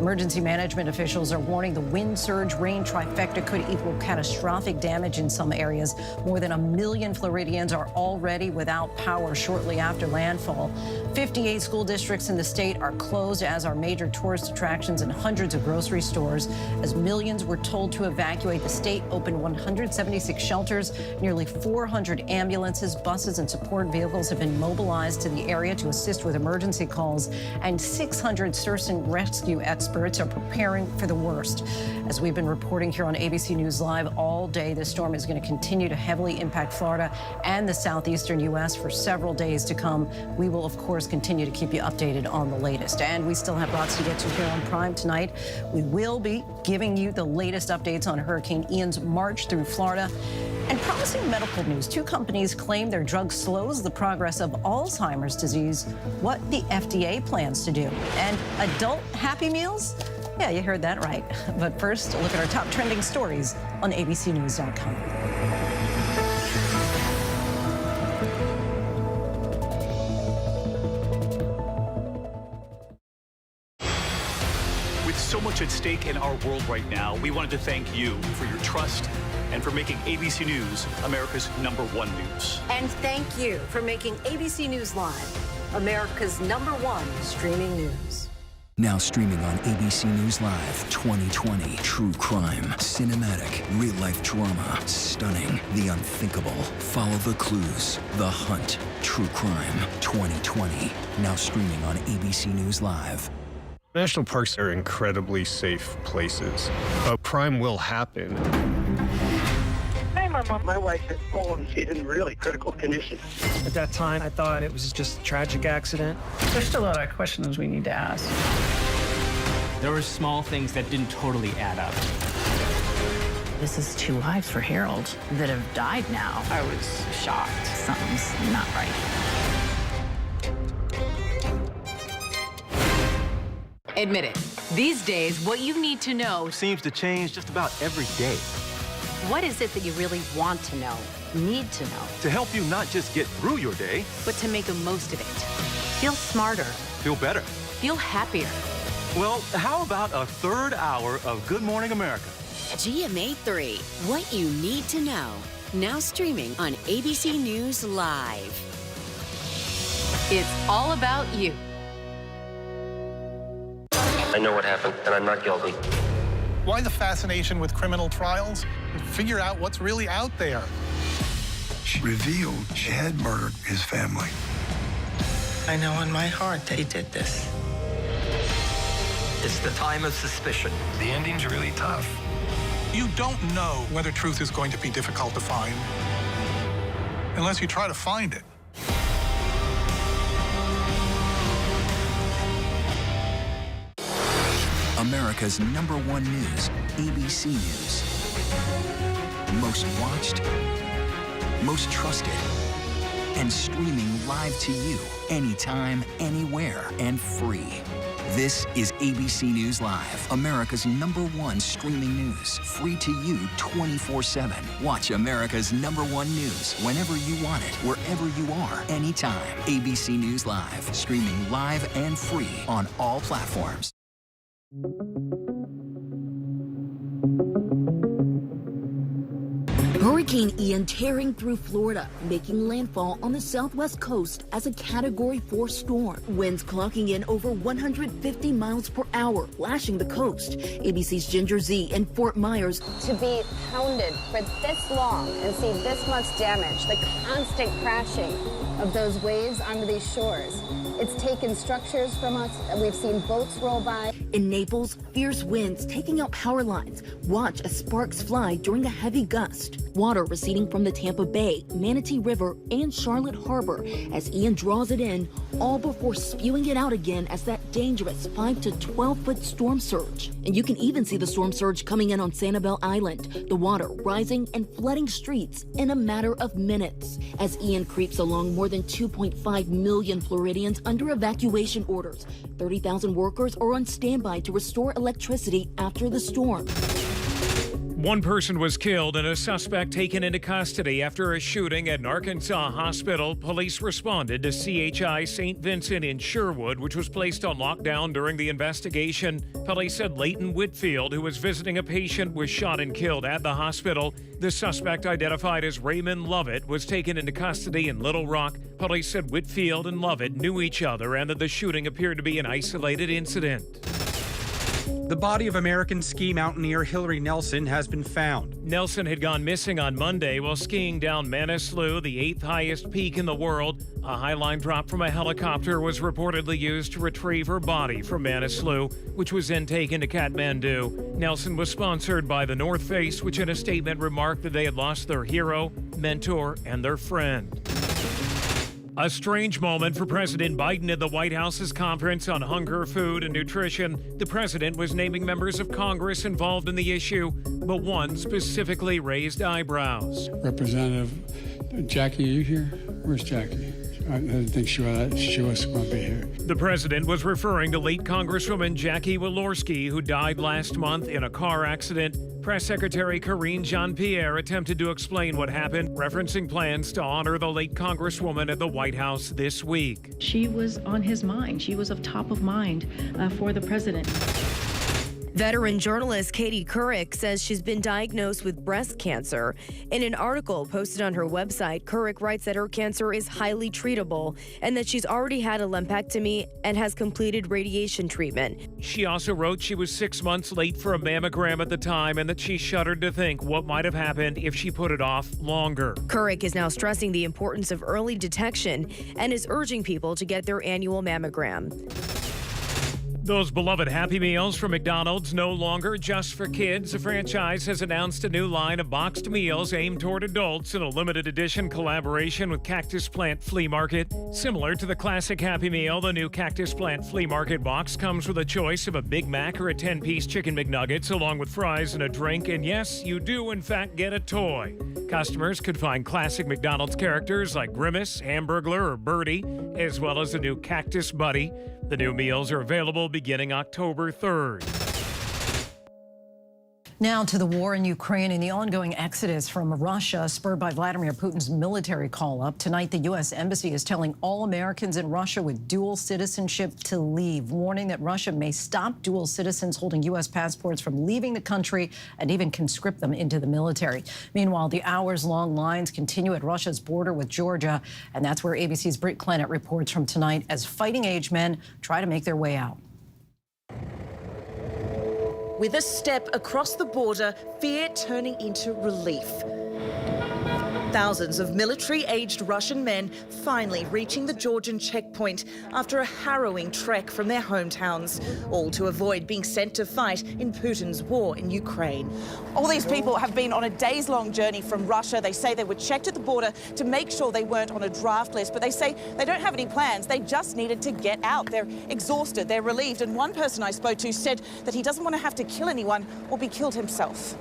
Emergency management officials are warning the wind surge rain trifecta could equal catastrophic damage in some areas. More than 1 million Floridians are already without power shortly after landfall. 58 school districts in the state are closed, as are major tourist attractions and hundreds of grocery stores. As millions were told to evacuate, the state opened 176 shelters. Nearly 400 ambulances, buses, and support vehicles have been mobilized to the area to assist with emergency calls, and 600 search and rescue experts are preparing for the worst. As we've been reporting here on ABC News Live all day, this storm is going to continue to heavily impact Florida and the southeastern U.S. for several days to come. We will, of course, continue to keep you updated on the latest. And we still have lots to get to here on Prime tonight. We will be giving you the latest updates on Hurricane Ian's march through Florida. And promising medical news. 2 companies claim their drug slows the progress of Alzheimer's disease. What the FDA plans to do. And adult Happy Meals? Yeah, you heard that right. But first, a look at our top trending stories on abcnews.com. With so much at stake in our world right now, we wanted to thank you for your trust and for making ABC News America's #1 news. And thank you for making ABC News Live America's #1 streaming news. Now streaming on ABC News Live 2020. True crime, cinematic, real-life drama, stunning, the unthinkable. Follow the clues, The Hunt. True crime 2020. Now streaming on ABC News Live. National parks are incredibly safe places, but crime will happen. Hey, Mama. My wife has fallen. She's in really critical condition. At that time, I thought it was just a tragic accident. There's still a lot of questions we need to ask. There were small things that didn't totally add up. This is 2 lives for Harold that have died now. I was shocked. Something's not right. Admit it. These days, what you need to know seems to change just about every day. What is it that you really want to know, need to know? To help you not just get through your day, but to make the most of it. Feel smarter. Feel better. Feel happier. Well, how about a third hour of Good Morning America? GMA 3, what you need to know. Now streaming on ABC News Live. It's all about you. I know what happened, and I'm not guilty. Why the fascination with criminal trials? Figure out what's really out there. She revealed she had murdered his family. I know in my heart that he did this. It's the time of suspicion. The ending's really tough. You don't know whether truth is going to be difficult to find unless you try to find it. America's #1 news, ABC News. Most watched, most trusted, and streaming live to you anytime, anywhere, and free. This is ABC News Live, America's #1 streaming news. Free to you 24/7. Watch America's #1 news whenever you want it, wherever you are, anytime. ABC News Live, streaming live and free on all platforms. Hurricane Ian tearing through Florida, making landfall on the southwest coast as a Category 4 storm. Winds clocking in over 150 miles per hour, lashing the coast. ABC's Ginger Z in Fort Myers. To be pounded for this long and see this much damage, the constant crashing of those waves onto these shores. It's taken structures from us. We've seen boats roll by. In Naples, fierce winds taking out power lines. Watch as sparks fly during a heavy gust. Water receding from the Tampa Bay, Manatee River, and Charlotte Harbor as Ian draws it in, all before spewing it out again as that dangerous 5 to 12-foot storm surge. And you can even see the storm surge coming in on Sanibel Island, the water rising and flooding streets in a matter of minutes. As Ian creeps along, more than 2.5 million Floridians under evacuation orders. 30,000 workers are on standby to restore electricity after the storm. One person was killed and a suspect taken into custody after a shooting at an Arkansas hospital. Police responded to CHI St. Vincent in Sherwood, which was placed on lockdown during the investigation. Police said Leighton Whitfield, who was visiting a patient, was shot and killed at the hospital. The suspect, identified as Raymond Lovett, was taken into custody in Little Rock. Police said Whitfield and Lovett knew each other and that the shooting appeared to be an isolated incident. The body of American ski mountaineer Hillary Nelson has been found. Nelson had gone missing on Monday while skiing down Manaslu, the 8th highest peak in the world. A highline drop from a helicopter was reportedly used to retrieve her body from Manaslu, which was then taken to Kathmandu. Nelson was sponsored by the North Face, which in a statement remarked that they had lost their hero, mentor, and their friend. A strange moment for President Biden at the White House's conference on hunger, food, and nutrition. The president was naming members of Congress involved in the issue, but one specifically raised eyebrows. Representative Jackie, are you here? Where's Jackie? I didn't think she was going to be here. The president was referring to late Congresswoman Jackie Walorski, who died last month in a car accident. Press Secretary Karine Jean-Pierre attempted to explain what happened, referencing plans to honor the late Congresswoman at the White House this week. She was on his mind. She was of top of mind for the president. Veteran journalist Katie Couric says she's been diagnosed with breast cancer. In an article posted on her website, Couric writes that her cancer is highly treatable and that she's already had a lumpectomy and has completed radiation treatment. She also wrote she was 6 months late for a mammogram at the time and that she shuddered to think what might have happened if she put it off longer. Couric is now stressing the importance of early detection and is urging people to get their annual mammogram. Those beloved Happy Meals from McDonald's no longer just for kids. The franchise has announced a new line of boxed meals aimed toward adults in a limited edition collaboration with Cactus Plant Flea Market. Similar to the classic Happy Meal, the new Cactus Plant Flea Market box comes with a choice of a Big Mac or a 10-piece chicken McNuggets along with fries and a drink. And yes, you do in fact get a toy. Customers could find classic McDonald's characters like Grimace, Hamburglar, or Birdie, as well as the new Cactus Buddy. The new meals are available beginning October 3rd. Now to the war in Ukraine and the ongoing exodus from Russia spurred by Vladimir Putin's military call-up. Tonight, the U.S. Embassy is telling all Americans in Russia with dual citizenship to leave, warning that Russia may stop dual citizens holding U.S. passports from leaving the country and even conscript them into the military. Meanwhile, the hours-long lines continue at Russia's border with Georgia, and that's where ABC's Britt Clennett reports from tonight as fighting-age men try to make their way out. With a step across the border, fear turning into relief. Thousands of military-aged Russian men finally reaching the Georgian checkpoint after a harrowing trek from their hometowns, all to avoid being sent to fight in Putin's war in Ukraine. All these people have been on a days-long journey from Russia. They say they were checked at the border to make sure they weren't on a draft list, but they say they don't have any plans. They just needed to get out. They're exhausted, they're relieved, and one person I spoke to said that he doesn't want to have to kill anyone or be killed himself.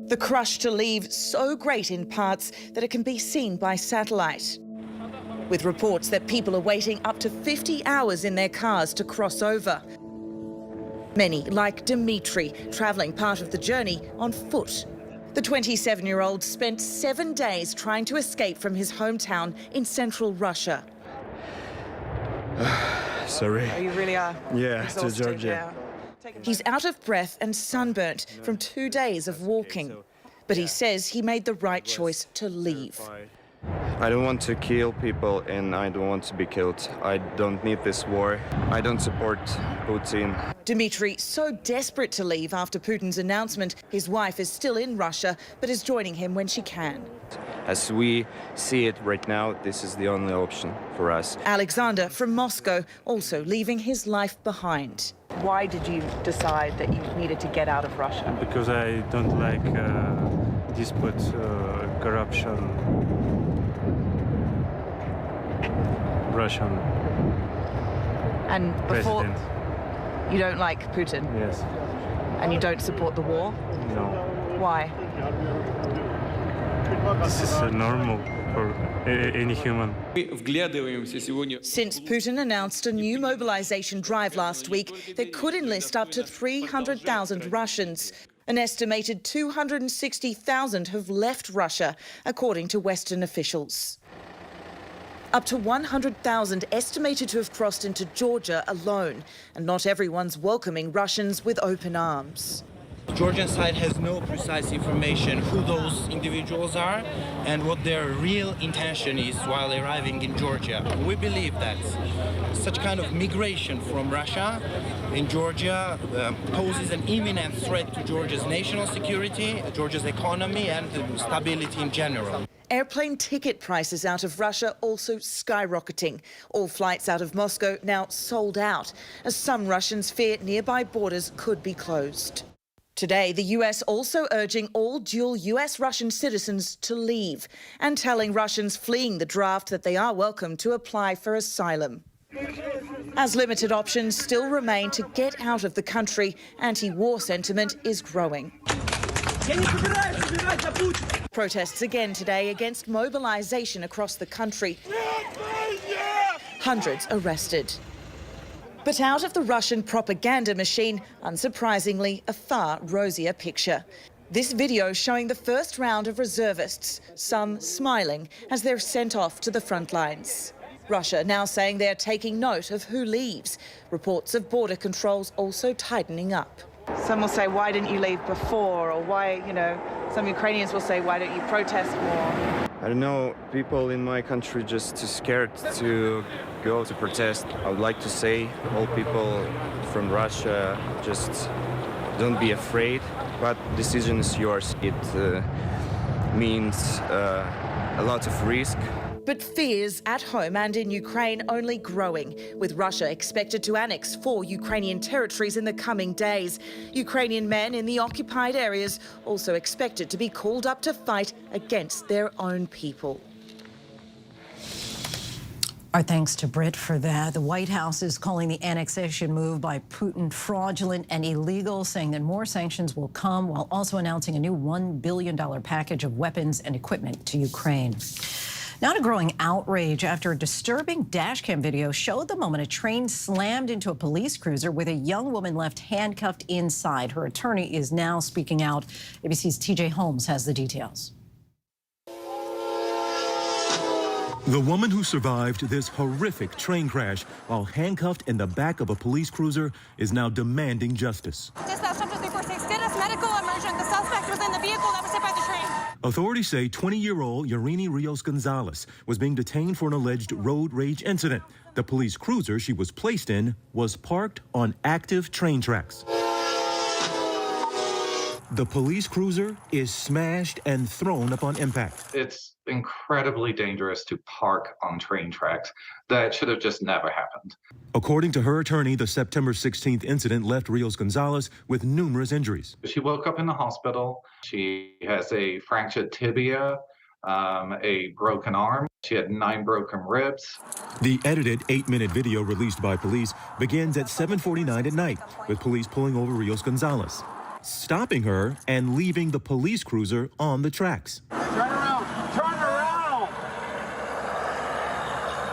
The crush to leave so great in parts that it can be seen by satellite, with reports that people are waiting up to 50 hours in their cars to cross over. Many, like Dmitry, travelling part of the journey on foot. The 27-year-old spent 7 days trying to escape from his hometown in central Russia. Sorry. Oh, you really are? Yeah, exhausted, to Georgia. Yeah. He's out of breath and sunburnt from 2 days of walking, but he says he made the right choice to leave. I don't want to kill people and I don't want to be killed. I don't need this war. I don't support Putin. Dmitry, so desperate to leave after Putin's announcement, his wife is still in Russia, but is joining him when she can. As we see it right now, this is the only option for us. Alexander from Moscow, also leaving his life behind. Why did you decide that you needed to get out of Russia? Because I don't like disputes, corruption, Russian and before, president. You don't like Putin? Yes. And you don't support the war? No. Why? This is normal for any human. Since Putin announced a new mobilization drive last week that could enlist up to 300,000 Russians, an estimated 260,000 have left Russia, according to Western officials. Up to 100,000 estimated to have crossed into Georgia alone, and not everyone's welcoming Russians with open arms. The Georgian side has no precise information who those individuals are and what their real intention is while arriving in Georgia. We believe that such kind of migration from Russia in Georgia poses an imminent threat to Georgia's national security, Georgia's economy, and stability in general. Airplane ticket prices out of Russia also skyrocketing. All flights out of Moscow now sold out, as some Russians fear nearby borders could be closed. Today, the US also urging all dual US-Russian citizens to leave and telling Russians fleeing the draft that they are welcome to apply for asylum. As limited options still remain to get out of the country, anti-war sentiment is growing. Protests again today against mobilization across the country. Hundreds arrested. But out of the Russian propaganda machine, unsurprisingly, a far rosier picture. This video showing the first round of reservists, some smiling as they're sent off to the front lines. Russia now saying they're taking note of who leaves. Reports of border controls also tightening up. Some will say, why didn't you leave before? Or why, some Ukrainians will say, why don't you protest more? I don't know, people in my country just too scared to go to protest. I would like to say, all people from Russia, just don't be afraid, but decision is yours. It means a lot of risk. But fears at home and in Ukraine only growing, with Russia expected to annex 4 Ukrainian territories in the coming days. Ukrainian men in the occupied areas also expected to be called up to fight against their own people. Our thanks to Britt for that. The White House is calling the annexation move by Putin fraudulent and illegal, saying that more sanctions will come, while also announcing a new $1 billion package of weapons and equipment to Ukraine. Now to growing outrage after a disturbing dashcam video showed the moment a train slammed into a police cruiser with a young woman left handcuffed inside. Her attorney is now speaking out. ABC's TJ Holmes has the details. The woman who survived this horrific train crash while handcuffed in the back of a police cruiser is now demanding justice. Dispatch 346, status medical emergent. The suspect was in the vehicle that was hit by the train. Authorities say 20-year-old Irini Rios-Gonzalez was being detained for an alleged road rage incident. The police cruiser she was placed in was parked on active train tracks. The police cruiser is smashed and thrown upon impact. It's incredibly dangerous to park on train tracks. That should have just never happened. According to her attorney, the September 16th incident left Rios-Gonzalez with numerous injuries. She woke up in the hospital. She has a fractured tibia, a broken arm. She had 9 broken ribs. The edited 8-minute video released by police begins at 7:49 at night, with police pulling over Rios-Gonzalez, stopping her and leaving the police cruiser on the tracks. Turn around! Turn around!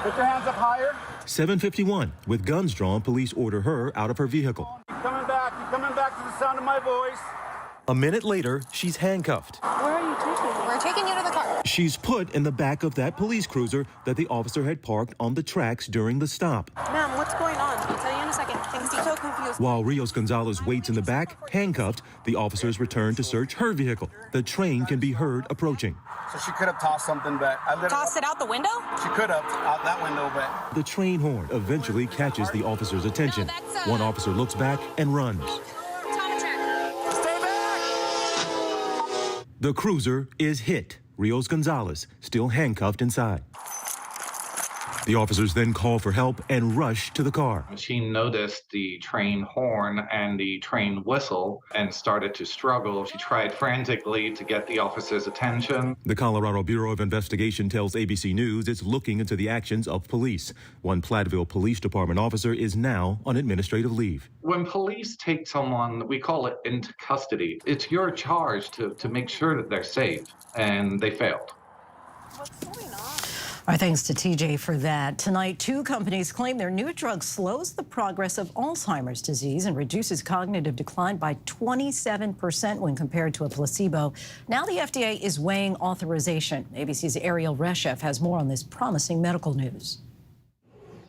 Put your hands up higher. 7:51, with guns drawn, police order her out of her vehicle. You're coming back to the sound of my voice. A minute later, she's handcuffed. Where are you taking me? We're taking you to the car. She's put in the back of that police cruiser that the officer had parked on the tracks during the stop. Ma'am, what's going on? I'll tell you in a second. Things are so confused. While Rios-Gonzalez waits in the back, handcuffed, the officers return to search her vehicle. The train can be heard approaching. So she could have tossed something back. Tossed it out the window? She could have, out that window back. The train horn eventually catches the officer's attention. One officer looks back and runs. The cruiser is hit. Rios-Gonzalez still handcuffed inside. The officers then call for help and rush to the car. She noticed the train horn and the train whistle and started to struggle. She tried frantically to get the officers' attention. The Colorado Bureau of Investigation tells ABC News it's looking into the actions of police. One Platteville Police Department officer is now on administrative leave. When police take someone, we call it into custody. It's your charge to make sure that they're safe, and they failed. Our thanks to TJ for that. Tonight, 2 companies claim their new drug slows the progress of Alzheimer's disease and reduces cognitive decline by 27% when compared to a placebo. Now the FDA is weighing authorization. ABC's Ariel Reshef has more on this promising medical news.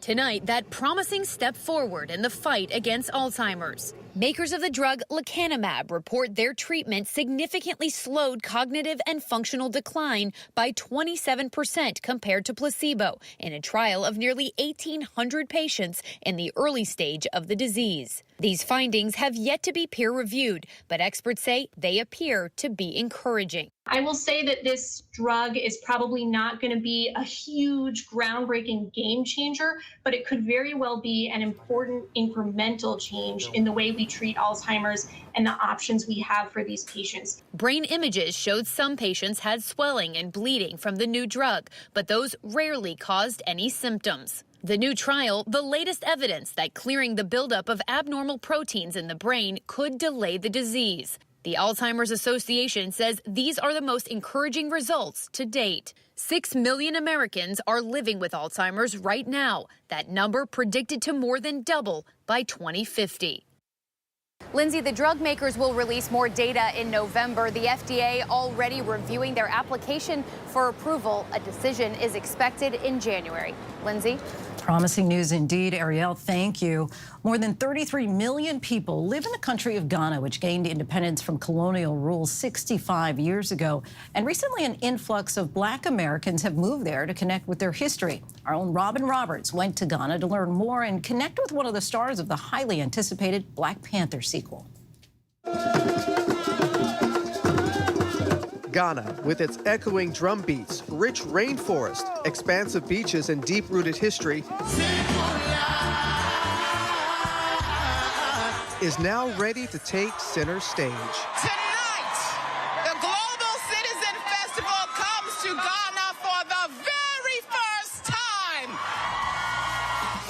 Tonight, that promising step forward in the fight against Alzheimer's. Makers of the drug lecanemab report their treatment significantly slowed cognitive and functional decline by 27% compared to placebo in a trial of nearly 1,800 patients in the early stage of the disease. These findings have yet to be peer-reviewed, but experts say they appear to be encouraging. I will say that this drug is probably not going to be a huge, groundbreaking game changer, but it could very well be an important incremental change in the way we treat Alzheimer's and the options we have for these patients. Brain images showed some patients had swelling and bleeding from the new drug, but those rarely caused any symptoms. The new trial, the latest evidence that clearing the buildup of abnormal proteins in the brain could delay the disease. The Alzheimer's Association says these are the most encouraging results to date. 6 million Americans are living with Alzheimer's right now. That number predicted to more than double by 2050. Lindsay, the drug makers will release more data in November. The FDA already reviewing their application for approval. A decision is expected in January. Lindsay? Promising news indeed, Ariel. Thank you. More than 33 million people live in the country of Ghana, which gained independence from colonial rule 65 years ago. And recently, an influx of Black Americans have moved there to connect with their history. Our own Robin Roberts went to Ghana to learn more and connect with one of the stars of the highly anticipated Black Panther sequel. Ghana, with its echoing drum beats, rich rainforest, expansive beaches, and deep-rooted history, is now ready to take center stage. Tonight, the Global Citizen Festival comes to Ghana for the very first time.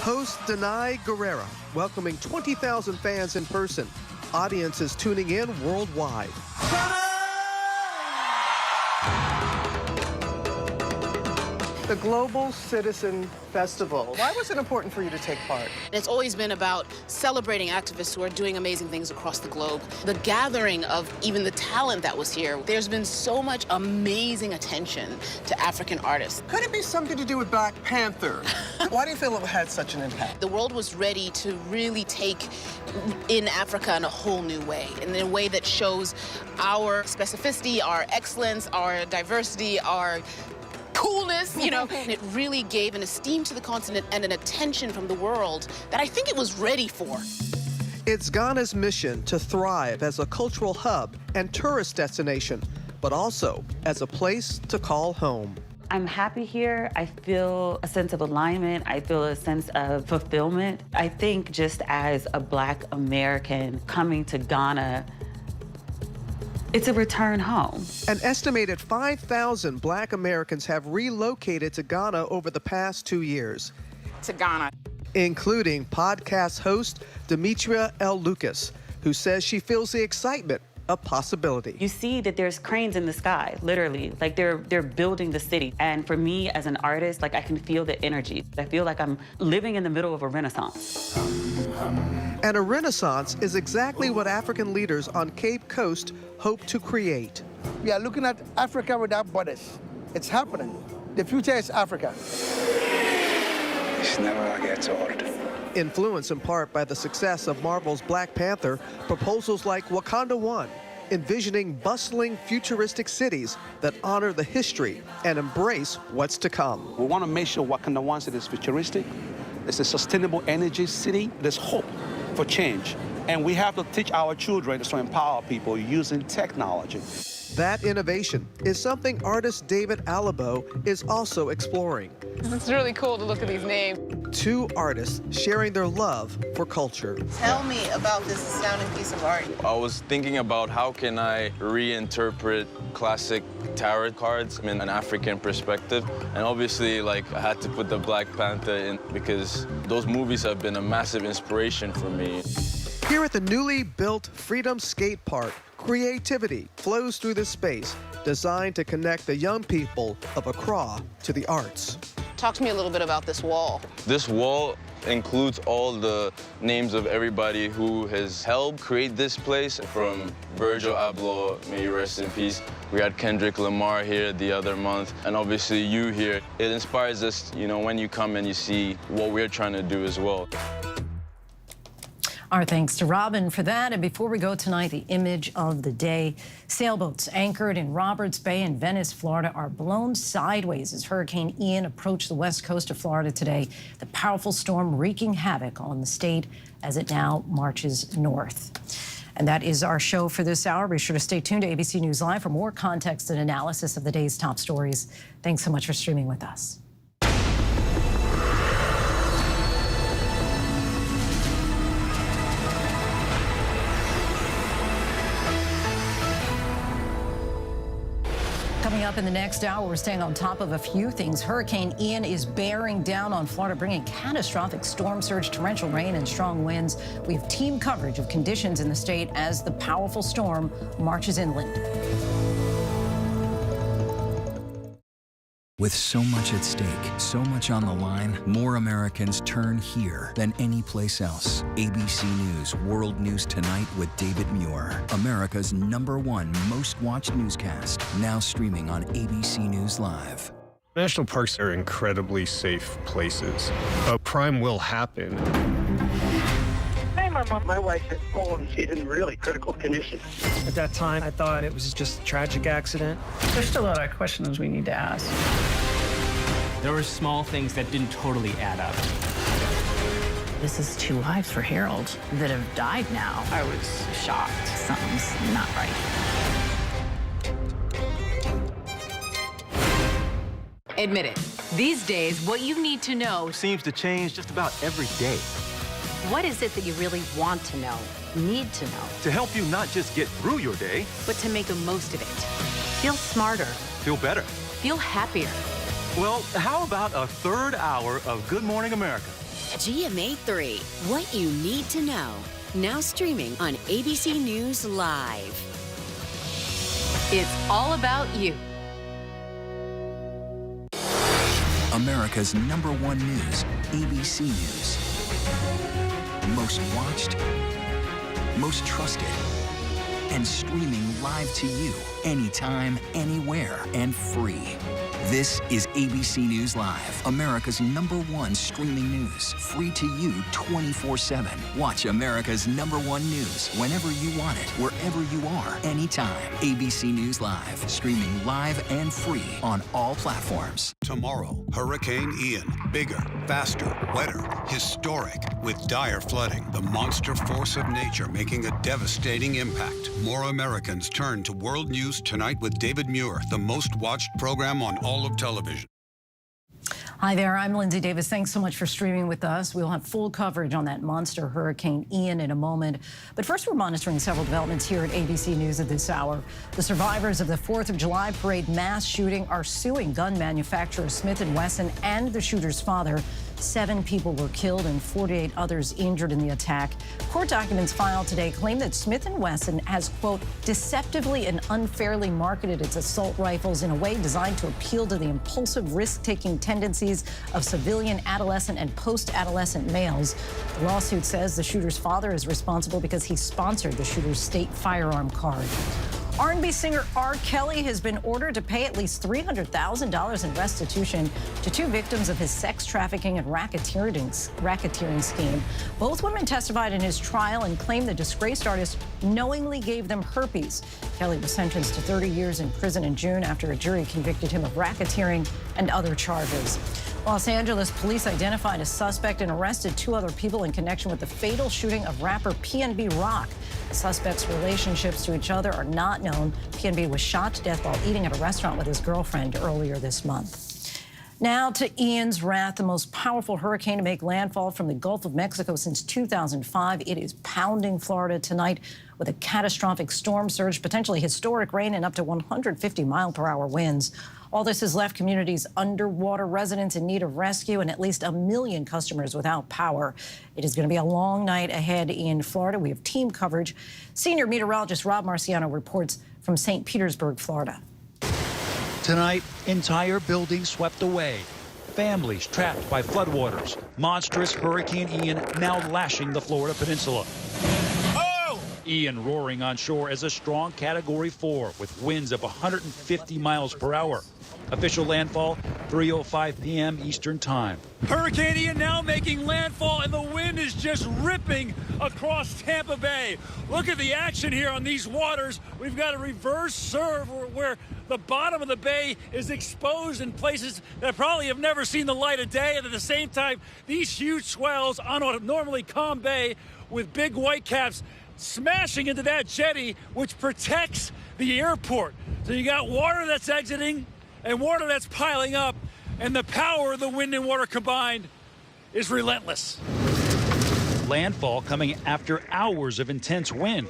Host Danai Guerrera welcoming 20,000 fans in person. Audiences tuning in worldwide. The Global Citizen Festival. Why was it important for you to take part? It's always been about celebrating activists who are doing amazing things across the globe. The gathering of even the talent that was here. There's been so much amazing attention to African artists. Could it be something to do with Black Panther? Why do you feel it had such an impact? The world was ready to really take in Africa in a whole new way, in a way that shows our specificity, our excellence, our diversity, our coolness, you know. It really gave an esteem to the continent and an attention from the world that I think it was ready for. It's Ghana's mission to thrive as a cultural hub and tourist destination, but also as a place to call home. I'm happy here. I feel a sense of alignment. I feel a sense of fulfillment. I think just as a Black American coming to Ghana, it's a return home. An estimated 5,000 Black Americans have relocated to Ghana over the past 2 years. To Ghana. Including podcast host Demetria L. Lucas, who says she feels the excitement of possibility. You see that there's cranes in the sky, literally, like they're building the city. And for me as an artist, like I can feel the energy. I feel like I'm living in the middle of a renaissance. And a renaissance is exactly what African leaders on Cape Coast hope to create. We are looking at Africa without borders. It's happening. The future is Africa. It's never gets old. Influenced in part by the success of Marvel's Black Panther, proposals like Wakanda One, envisioning bustling, futuristic cities that honor the history and embrace what's to come. We want to make sure Wakanda One city is futuristic. It's a sustainable energy city. There's hope for change. And we have to teach our children to empower people using technology. That innovation is something artist David Alabo is also exploring. It's really cool to look at these names. Two artists sharing their love for culture. Tell me about this astounding piece of art. I was thinking about how can I reinterpret classic tarot cards in an African perspective. And obviously, like, I had to put the Black Panther in because those movies have been a massive inspiration for me. Here at the newly built Freedom Skate Park, creativity flows through this space designed to connect the young people of Accra to the arts. Talk to me a little bit about this wall. This wall includes all the names of everybody who has helped create this place, from Virgil Abloh, may you rest in peace. We had Kendrick Lamar here the other month, and obviously you here. It inspires us, you know, when you come and you see what we're trying to do as well. Our thanks to Robin for that. And before we go tonight, the image of the day. Sailboats anchored in Roberts Bay in Venice, Florida, are blown sideways as Hurricane Ian approached the west coast of Florida today. The powerful storm wreaking havoc on the state as it now marches north. And that is our show for this hour. Be sure to stay tuned to ABC News Live for more context and analysis of the day's top stories. Thanks so much for streaming with us. Coming up in the next hour, we're staying on top of a few things. Hurricane Ian is bearing down on Florida, bringing catastrophic storm surge, torrential rain, and strong winds. We have team coverage of conditions in the state as the powerful storm marches inland. With so much at stake, so much on the line, more Americans turn here than any place else. ABC News World News Tonight with David Muir. America's #1 most watched newscast, now streaming on ABC News Live. National parks are incredibly safe places, but crime will happen. Hey, Mama. My wife has fallen. She's in really critical condition. At that time, I thought it was just a tragic accident. There's still a lot of questions we need to ask. There were small things that didn't totally add up. This is 2 lives for Harold that have died now. I was shocked. Something's not right. Admit it. These days, what you need to know seems to change just about every day. What is it that you really want to know, need to know? To help you not just get through your day, but to make the most of it. Feel smarter. Feel better. Feel happier. Well, how about a third hour of Good Morning America? GMA 3, what you need to know. Now streaming on ABC News Live. It's all about you. America's #1 news, ABC News. Most watched, most trusted, and streaming live to you anytime, anywhere, and free. This is ABC News Live, America's #1 streaming news. Free to you 24/7. Watch America's #1 news whenever you want it, wherever you are, anytime. ABC News Live, streaming live and free on all platforms. Tomorrow, Hurricane Ian. Bigger, faster, wetter, historic, with dire flooding. The monster force of nature making a devastating impact. More Americans turn to World News Tonight with David Muir, the most watched program on all of television. Hi there, I'm Lindsay Davis. Thanks so much for streaming with us. We'll have full coverage on that monster Hurricane Ian in a moment. But first, we're monitoring several developments here at ABC News at this hour. The survivors of the 4th of July parade mass shooting are suing gun manufacturer Smith & Wesson and the shooter's father. 7 people were killed and 48 others injured in the attack. Court documents filed today claim that Smith & Wesson has, quote, deceptively and unfairly marketed its assault rifles in a way designed to appeal to the impulsive, risk-taking tendencies of civilian, adolescent, and post-adolescent males. The lawsuit says the shooter's father is responsible because he sponsored the shooter's state firearm card. R&B singer R. Kelly has been ordered to pay at least $300,000 in restitution to 2 victims of his sex trafficking and racketeering scheme. Both women testified in his trial and claimed the disgraced artist knowingly gave them herpes. Kelly was sentenced to 30 years in prison in June after a jury convicted him of racketeering and other charges. Los Angeles police identified a suspect and arrested 2 other people in connection with the fatal shooting of rapper PNB Rock. The suspects' relationships to each other are not known. PNB was shot to death while eating at a restaurant with his girlfriend earlier this month. Now to Ian's wrath, the most powerful hurricane to make landfall from the Gulf of Mexico since 2005. It is pounding Florida tonight with a catastrophic storm surge, potentially historic rain, and up to 150-mile-per-hour winds. All this has left communities underwater, residents in need of rescue, and at least 1 million customers without power. It is going to be a long night ahead in Florida. We have team coverage. Senior meteorologist Rob Marciano reports from St. Petersburg, Florida. Tonight, entire buildings swept away. Families trapped by floodwaters. Monstrous Hurricane Ian now lashing the Florida peninsula. Ian roaring on shore as a strong Category 4 with winds of 150 miles per hour. Official landfall, 3:05 p.m. Eastern Time. Hurricane Ian now making landfall, and the wind is just ripping across Tampa Bay. Look at the action here on these waters. We've got a reverse serve where the bottom of the bay is exposed in places that probably have never seen the light of day. And at the same time, these huge swells on a normally calm bay with big white caps smashing into that jetty, which protects the airport. So you got water that's exiting and water that's piling up, and the power of the wind and water combined is relentless. Landfall coming after hours of intense wind.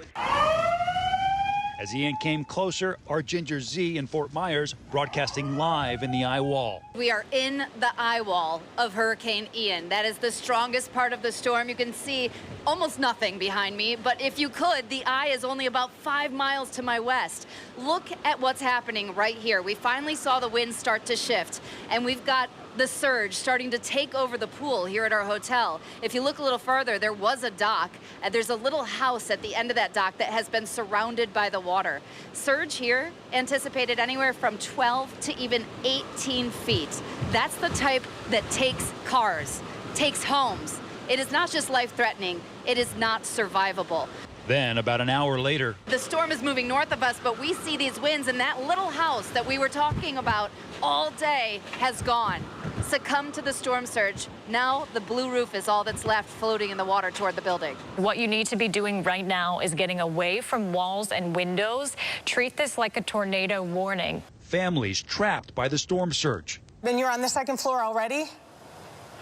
As Ian came closer, our Ginger Z in Fort Myers broadcasting live in the eye wall. We are in the eye wall of Hurricane Ian. That is the strongest part of the storm. You can see almost nothing behind me, but if you could, the eye is only about 5 miles to my west. Look at what's happening right here. We finally saw the wind start to shift, and we've got the surge starting to take over the pool here at our hotel. If you look a little further, there was a dock, and there's a little house at the end of that dock that has been surrounded by the water. Surge here anticipated anywhere from 12 to even 18 feet. That's the type that takes cars, takes homes. It is not just life-threatening, it is not survivable. Then, about an hour later, the storm is moving north of us, but we see these winds, and that little house that we were talking about all day has gone, succumbed to the storm surge. Now the blue roof is all that's left floating in the water toward the building. What you need to be doing right now is getting away from walls and windows. Treat this like a tornado warning. families trapped by the storm surge. Then you're on the second floor already?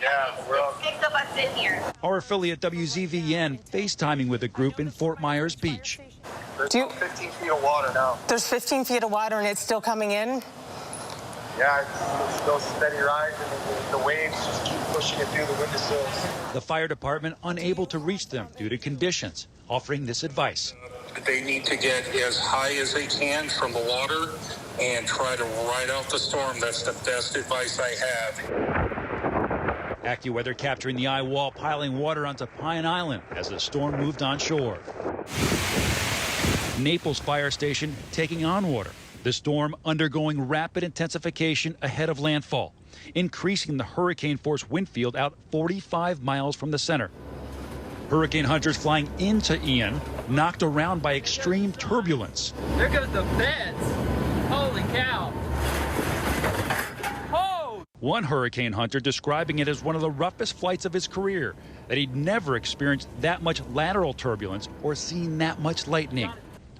Yeah, we're all 6 of us in here. Our affiliate WZVN FaceTiming with a group in Fort Myers Beach. There's 15 feet of water now. There's 15 feet of water and it's still coming in? Yeah, it's still steady rise, and the waves just keep pushing it through the windowsills. The fire department unable to reach them due to conditions, offering this advice. They need to get as high as they can from the water and try to ride out the storm. That's the best advice I have. AccuWeather capturing the eye wall piling water onto Pine Island as the storm moved on shore. Naples Fire Station taking on water. The storm undergoing rapid intensification ahead of landfall, increasing the hurricane-force wind field out 45 miles from the center. Hurricane hunters flying into Ian, knocked around by extreme turbulence. There goes the fence. Holy cow. One hurricane hunter describing it as one of the roughest flights of his career, that he'd never experienced that much lateral turbulence or seen that much lightning.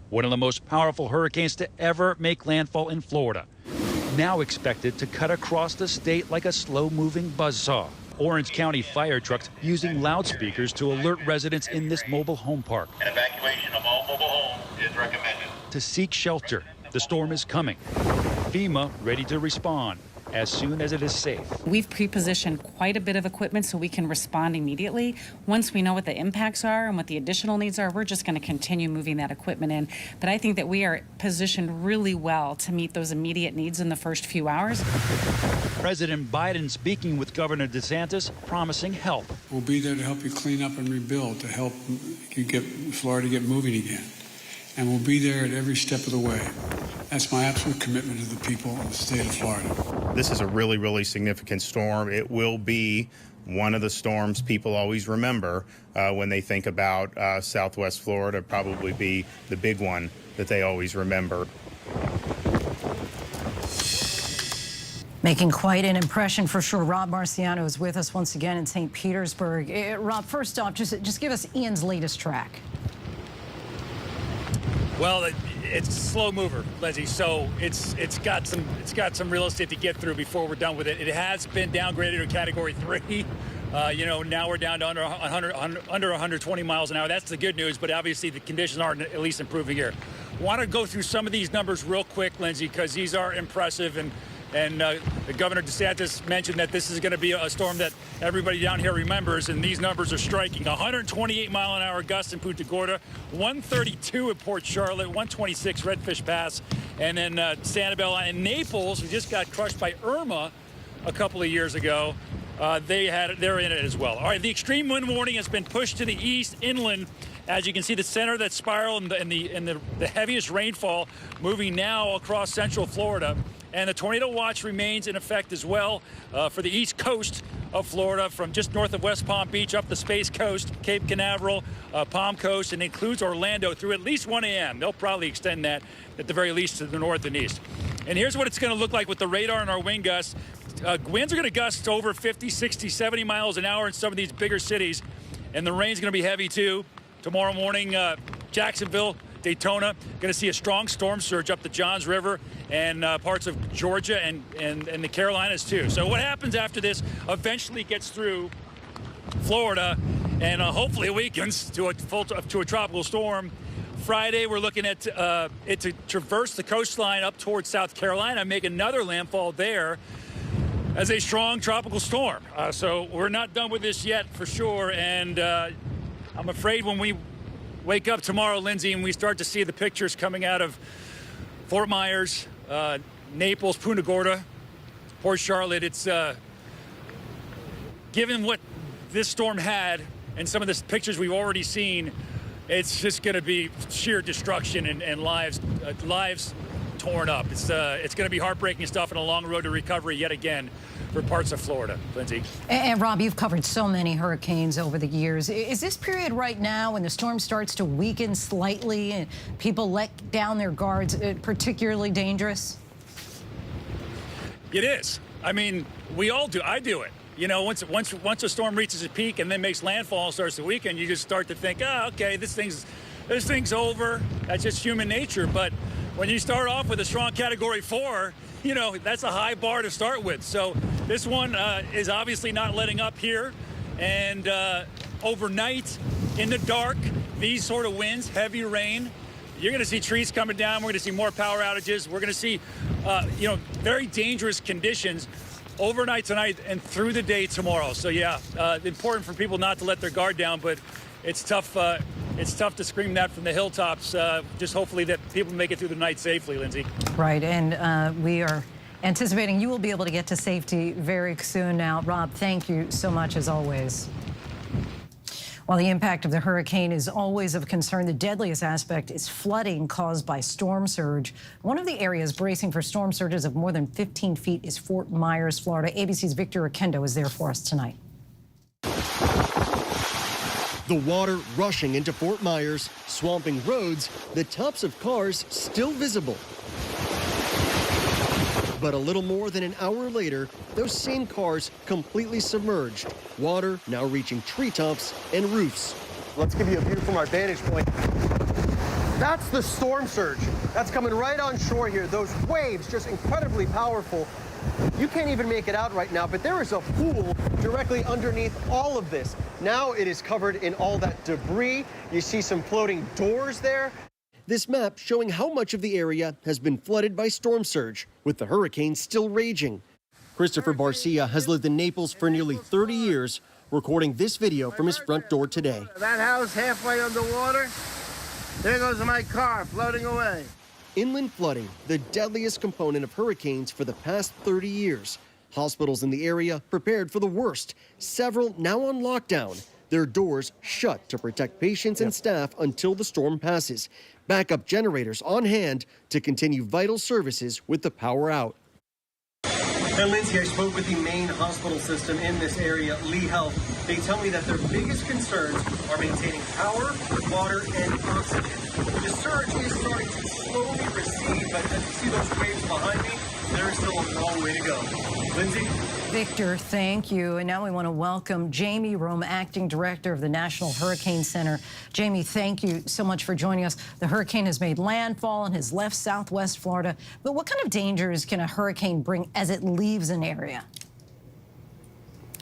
One of the most powerful hurricanes to ever make landfall in Florida, now expected to cut across the state like a slow-moving buzzsaw. Orange County fire trucks using loudspeakers to alert residents in this mobile home park. An evacuation of all mobile homes is recommended. To seek shelter. The storm is coming. FEMA ready to respond as soon as it is safe. We've pre-positioned quite a bit of equipment so we can respond immediately. Once we know what the impacts are and what the additional needs are, we're just going to continue moving that equipment in. But I think that we are positioned really well to meet those immediate needs in the first few hours. President Biden speaking with Governor DeSantis, promising help. We'll be there to help you clean up and rebuild, to help you get Florida get moving again. And we'll be there at every step of the way. That's my absolute commitment to the people of the state of Florida. This is a really, really significant storm. It will be one of the storms people always remember when they think about Southwest Florida, probably be the big one that they always remember. Making quite an impression for sure. Rob Marciano is with us once again in St. Petersburg. Rob, first off, just give us Ian's latest track. Well, it's a slow mover, Leslie. So it's got some real estate to get through before we're done with it. It has been downgraded to Category 3. Now we're down to under 120 miles an hour. That's the good news, but obviously the conditions aren't at least improving here. Want to go through some of these numbers real quick, Lindsay, because these are impressive. And Governor DeSantis mentioned that this is going to be a storm that everybody down here remembers, and these numbers are striking. 128 mile an hour gusts in Punta Gorda, 132 at Port Charlotte, 126 Redfish Pass, and then Sanibel and Naples, who just got crushed by Irma a couple of years ago. They're in it as well. All right, the extreme wind warning has been pushed to the east inland. As you can see, the center of that spiral and the heaviest rainfall moving now across central Florida. And the tornado watch remains in effect as well for the east coast of Florida, from just north of West Palm Beach up the Space Coast, Cape Canaveral, Palm Coast, and includes Orlando through at least 1 a.m. They'll probably extend that at the very least to the north and east. And here's what it's going to look like with the radar and our wind gusts. Winds are going to gust over 50, 60, 70 miles an hour in some of these bigger cities. And the rain's going to be heavy too. Tomorrow morning, Jacksonville, Daytona, going to see a strong storm surge up the Johns River and parts of Georgia and the Carolinas too. So what happens after this eventually gets through Florida and hopefully weakens to a tropical storm. Friday, we're looking at it to traverse the coastline up towards South Carolina and make another landfall there as a strong tropical storm. So we're not done with this yet for sure. And I'm afraid when we wake up tomorrow, Lindsay, and we start to see the pictures coming out of Fort Myers, Naples, Punta Gorda, Port Charlotte, it's given what this storm had and some of the pictures we've already seen, it's just going to be sheer destruction and lives torn up. It's going to be heartbreaking stuff and a long road to recovery yet again for parts of Florida. Lindsay. And Rob, you've covered so many hurricanes over the years. Is this period right now when the storm starts to weaken slightly and people let down their guards particularly dangerous? It is. I mean, we all do. I do it. You know, once a storm reaches a peak and then makes landfall and starts to weaken, you just start to think, oh, okay, this thing's over. That's just human nature. But when you start off with a strong Category 4, you know, that's a high bar to start with. So this one is obviously not letting up here. And overnight, in the dark, these sort of winds, heavy rain, you're going to see trees coming down. We're going to see more power outages. We're going to see, you know, very dangerous conditions overnight tonight and through the day tomorrow. So yeah, important for people not to let their guard down, but it's tough. It's tough to scream that from the hilltops. Just hopefully that people make it through the night safely, Lindsay. Right, and we are anticipating you will be able to get to safety very soon now. Rob, thank you so much as always. While the impact of the hurricane is always of concern, the deadliest aspect is flooding caused by storm surge. One of the areas bracing for storm surges of more than 15 feet is Fort Myers, Florida. ABC's Victor Oquendo is there for us tonight. The water rushing into Fort Myers, swamping roads, the tops of cars still visible. But a little more than an hour later, those same cars completely submerged. Water now reaching treetops and roofs. Let's give you a view from our vantage point. That's the storm surge. That's coming right on shore here. Those waves just incredibly powerful. You can't even make it out right now, but there is a pool directly underneath all of this. Now it is covered in all that debris. You see some floating doors there. This map showing how much of the area has been flooded by storm surge, with the hurricane still raging. Christopher Barcia has lived in Naples for nearly 30 years, recording this video from his front door today. That house halfway underwater, there goes my car floating away. Inland flooding, the deadliest component of hurricanes for the past 30 years. Hospitals in the area prepared for the worst, several now on lockdown, their doors shut to protect patients and staff until the storm passes. Backup generators on hand to continue vital services with the power out. And Lindsay, I spoke with the main hospital system in this area, Lee Health. They tell me that their biggest concerns are maintaining power, water, and oxygen. The surge is starting to slowly recede, but as you see those waves behind me, there is still a long way to go. Lindsay? Victor, thank you. And now we want to welcome Jamie Rome, Acting Director of the National Hurricane Center. Jamie, thank you so much for joining us. The hurricane has made landfall and has left southwest Florida. But what kind of dangers can a hurricane bring as it leaves an area?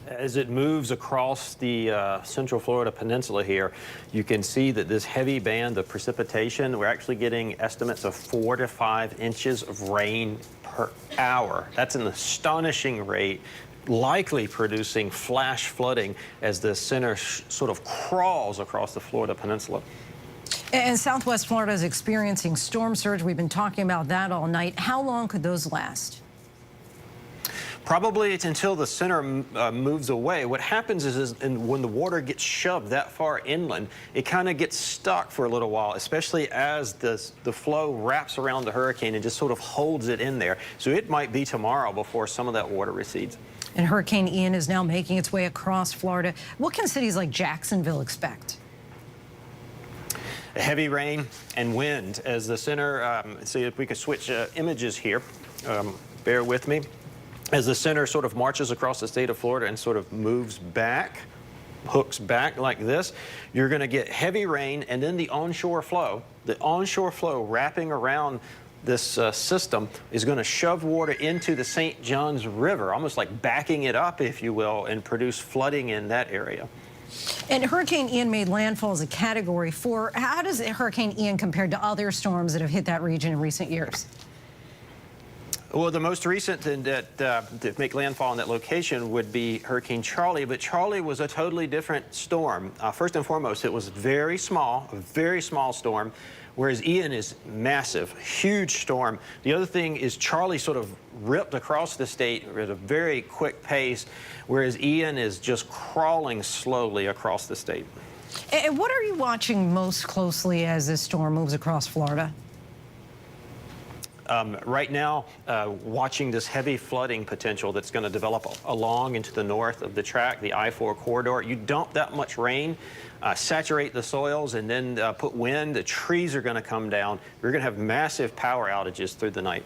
As it moves across the central Florida peninsula here, you can see that this heavy band of precipitation, we're actually getting estimates of 4 to 5 inches of rain per hour. That's an astonishing rate, likely producing flash flooding as the center sort of crawls across the Florida peninsula. And southwest Florida is experiencing storm surge. We've been talking about that all night. How long could those last? Probably it's until the center moves away. What happens is when the water gets shoved that far inland, it kind of gets stuck for a little while, especially as the flow wraps around the hurricane and just sort of holds it in there. So it might be tomorrow before some of that water recedes. And Hurricane Ian is now making its way across Florida. What can cities like Jacksonville expect? Heavy rain and wind as the center, see if we could switch images here. Bear with me. As the center sort of marches across the state of Florida and sort of moves back, hooks back like this, you're going to get heavy rain and then the onshore flow wrapping around this system is going to shove water into the St. Johns River, almost like backing it up, if you will, and produce flooding in that area. And Hurricane Ian made landfall as a Category 4. How does Hurricane Ian compare to other storms that have hit that region in recent years? Well, the most recent that make landfall in that location would be Hurricane Charlie, but Charlie was a totally different storm. First and foremost, it was very small, a very small storm, whereas Ian is massive, huge storm. The other thing is Charlie sort of ripped across the state at a very quick pace, whereas Ian is just crawling slowly across the state. And what are you watching most closely as this storm moves across Florida? Right now, watching this heavy flooding potential that's going to develop along into the north of the track, the I-4 corridor. You dump that much rain, saturate the soils, and then put wind, the trees are going to come down. You're going to have massive power outages through the night.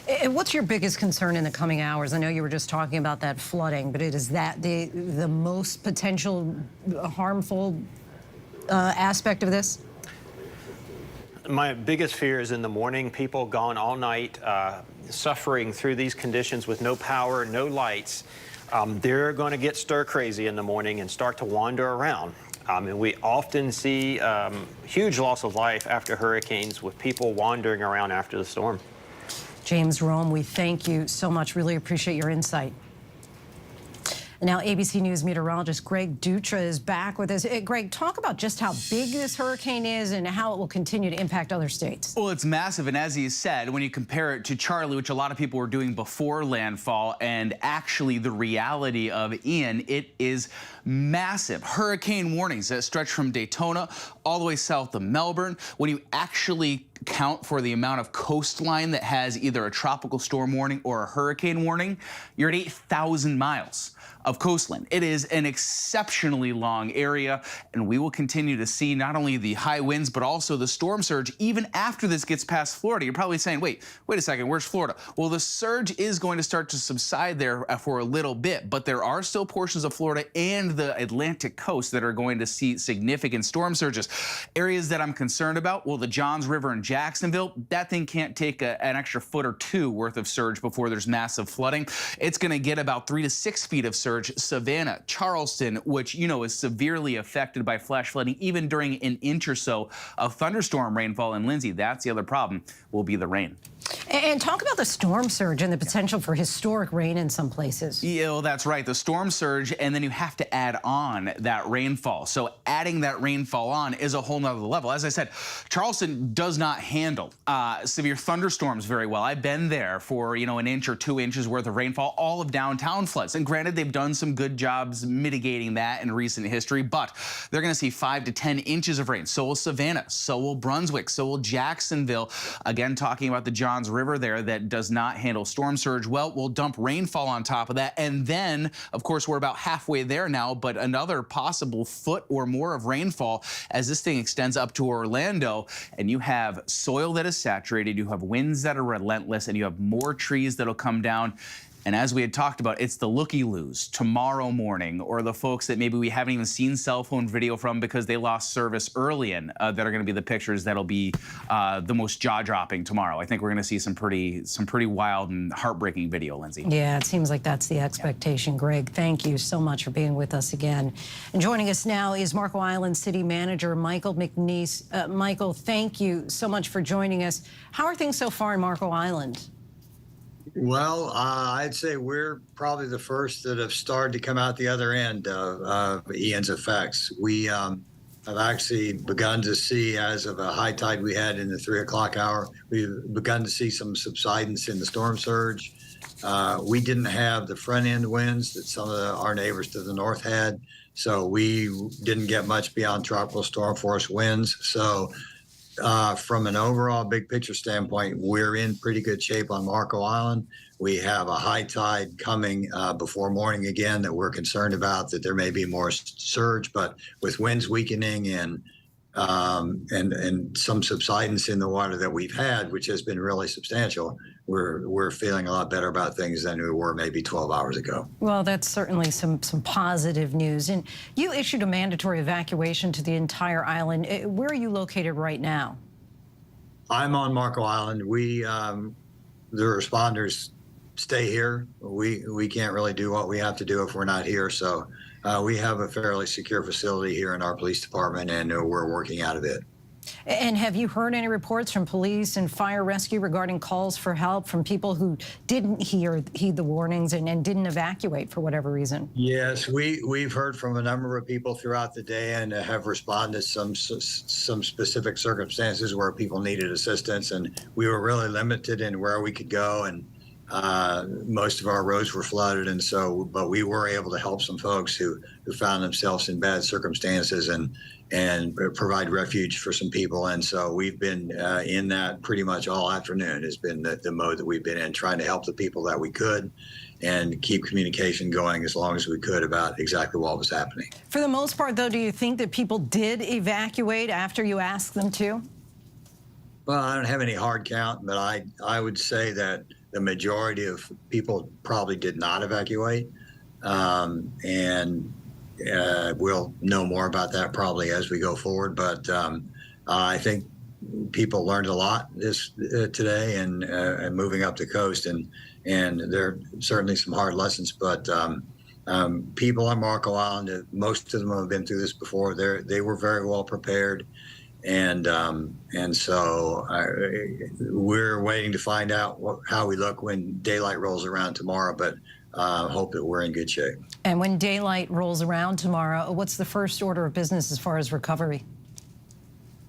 And what's your biggest concern in the coming hours? I know you were just talking about that flooding, but is that the most potential harmful aspect of this? My biggest fear is in the morning, people gone all night, suffering through these conditions with no power, no lights. They're going to get stir crazy in the morning and start to wander around. And we often see huge loss of life after hurricanes with people wandering around after the storm. James Rome, we thank you so much. Really appreciate your insight. And now ABC News meteorologist Greg Dutra is back with us. Greg, talk about just how big this hurricane is and how it will continue to impact other states. Well, it's massive, and as he said, when you compare it to Charlie, which a lot of people were doing before landfall, and actually the reality of Ian, it is massive. Hurricane warnings that stretch from Daytona all the way south of Melbourne. When you actually count for the amount of coastline that has either a tropical storm warning or a hurricane warning, you're at 8,000 miles of coastline. It is an exceptionally long area, and we will continue to see not only the high winds, but also the storm surge even after this gets past Florida. You're probably saying, wait a second, where's Florida? Well, the surge is going to start to subside there for a little bit, but there are still portions of Florida and the Atlantic coast that are going to see significant storm surges. Areas that I'm concerned about, well, the Johns River in Jacksonville, that thing can't take an extra foot or two worth of surge before there's massive flooding. It's going to get about 3 to 6 feet of surge. Savannah, Charleston, which you know is severely affected by flash flooding even during an inch or so of thunderstorm rainfall. And Lindsay, that's the other problem, will be the rain. And talk about the storm surge and the potential for historic rain in some places. Yeah, well, that's right. The storm surge, and then you have to add on that rainfall. So adding that rainfall on is a whole nother level. As I said, Charleston does not handle severe thunderstorms very well. I've been there for, an inch or 2 inches worth of rainfall. All of downtown floods. And granted, they've done some good jobs mitigating that in recent history, but they're going to see 5 to 10 inches of rain. So will Savannah, so will Brunswick, so will Jacksonville. Again, talking about the Johns River there that does not handle storm surge well, we'll dump rainfall on top of that. And then, of course, we're about halfway there now, but another possible foot or more of rainfall as this thing extends up to Orlando. And you have soil that is saturated, you have winds that are relentless, and you have more trees that'll come down. And as we had talked about, it's the looky-loos tomorrow morning, or the folks that maybe we haven't even seen cell phone video from because they lost service early in that are going to be the pictures that'll be the most jaw-dropping tomorrow. I think we're going to see some pretty wild and heartbreaking video, Lindsay. Yeah, it seems like that's the expectation. Greg, thank you so much for being with us again. And joining us now is Marco Island City Manager Michael McNeese. Michael, thank you so much for joining us. How are things so far in Marco Island? Well, I'd say we're probably the first that have started to come out the other end of Ian's effects. We have actually begun to see, as of a high tide we had in the 3 o'clock hour, we've begun to see some subsidence in the storm surge. We didn't have the front end winds that some of our neighbors to the north had, so we didn't get much beyond tropical storm force winds. So from an overall big picture standpoint, we're in pretty good shape on Marco Island. We have a high tide coming before morning again that we're concerned about, that there may be more surge, but with winds weakening and some subsidence in the water that we've had, which has been really substantial, we're feeling a lot better about things than we were maybe 12 hours ago. Well, that's certainly some positive news. And you issued a mandatory evacuation to the entire island. Where are you located right now? I'm on Marco Island. We, the responders stay here. We can't really do what we have to do if we're not here. So we have a fairly secure facility here in our police department, and we're working out of it. And have you heard any reports from police and fire rescue regarding calls for help from people who didn't heed the warnings and didn't evacuate for whatever reason? Yes, we've heard from a number of people throughout the day and have responded to some specific circumstances where people needed assistance, and we were really limited in where we could go, and most of our roads were flooded, and so, but we were able to help some folks who found themselves in bad circumstances and provide refuge for some people. And so we've been in that pretty much all afternoon has been the mode that we've been in, trying to help the people that we could and keep communication going as long as we could about exactly what was happening. For the most part, though, do you think that people did evacuate after you asked them to? Well, I don't have any hard count, but I would say that the majority of people probably did not evacuate. We'll know more about that probably as we go forward. But I think people learned a lot today and moving up the coast, and there are certainly some hard lessons. But people on Marco Island, most of them have been through this before. They were very well prepared. And so we're waiting to find out how we look when daylight rolls around tomorrow, but hope that we're in good shape. And when daylight rolls around tomorrow, what's the first order of business as far as recovery?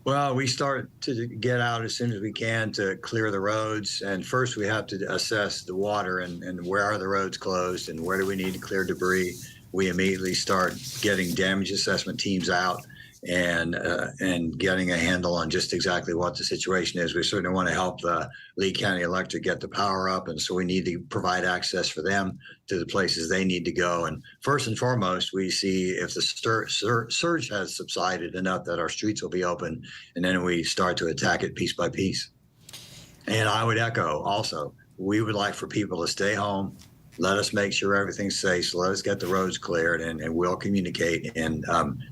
Well, we start to get out as soon as we can to clear the roads. And first we have to assess the water and where are the roads closed and where do we need to clear debris. We immediately start getting damage assessment teams out and getting a handle on just exactly what the situation is. We certainly want to help the Lee County Electric get the power up, and so we need to provide access for them to the places they need to go. And first and foremost, we see if the surge has subsided enough that our streets will be open, and then we start to attack it piece by piece. And I would echo also, we would like for people to stay home. Let us make sure everything's safe. So let us get the roads cleared, and we'll communicate. And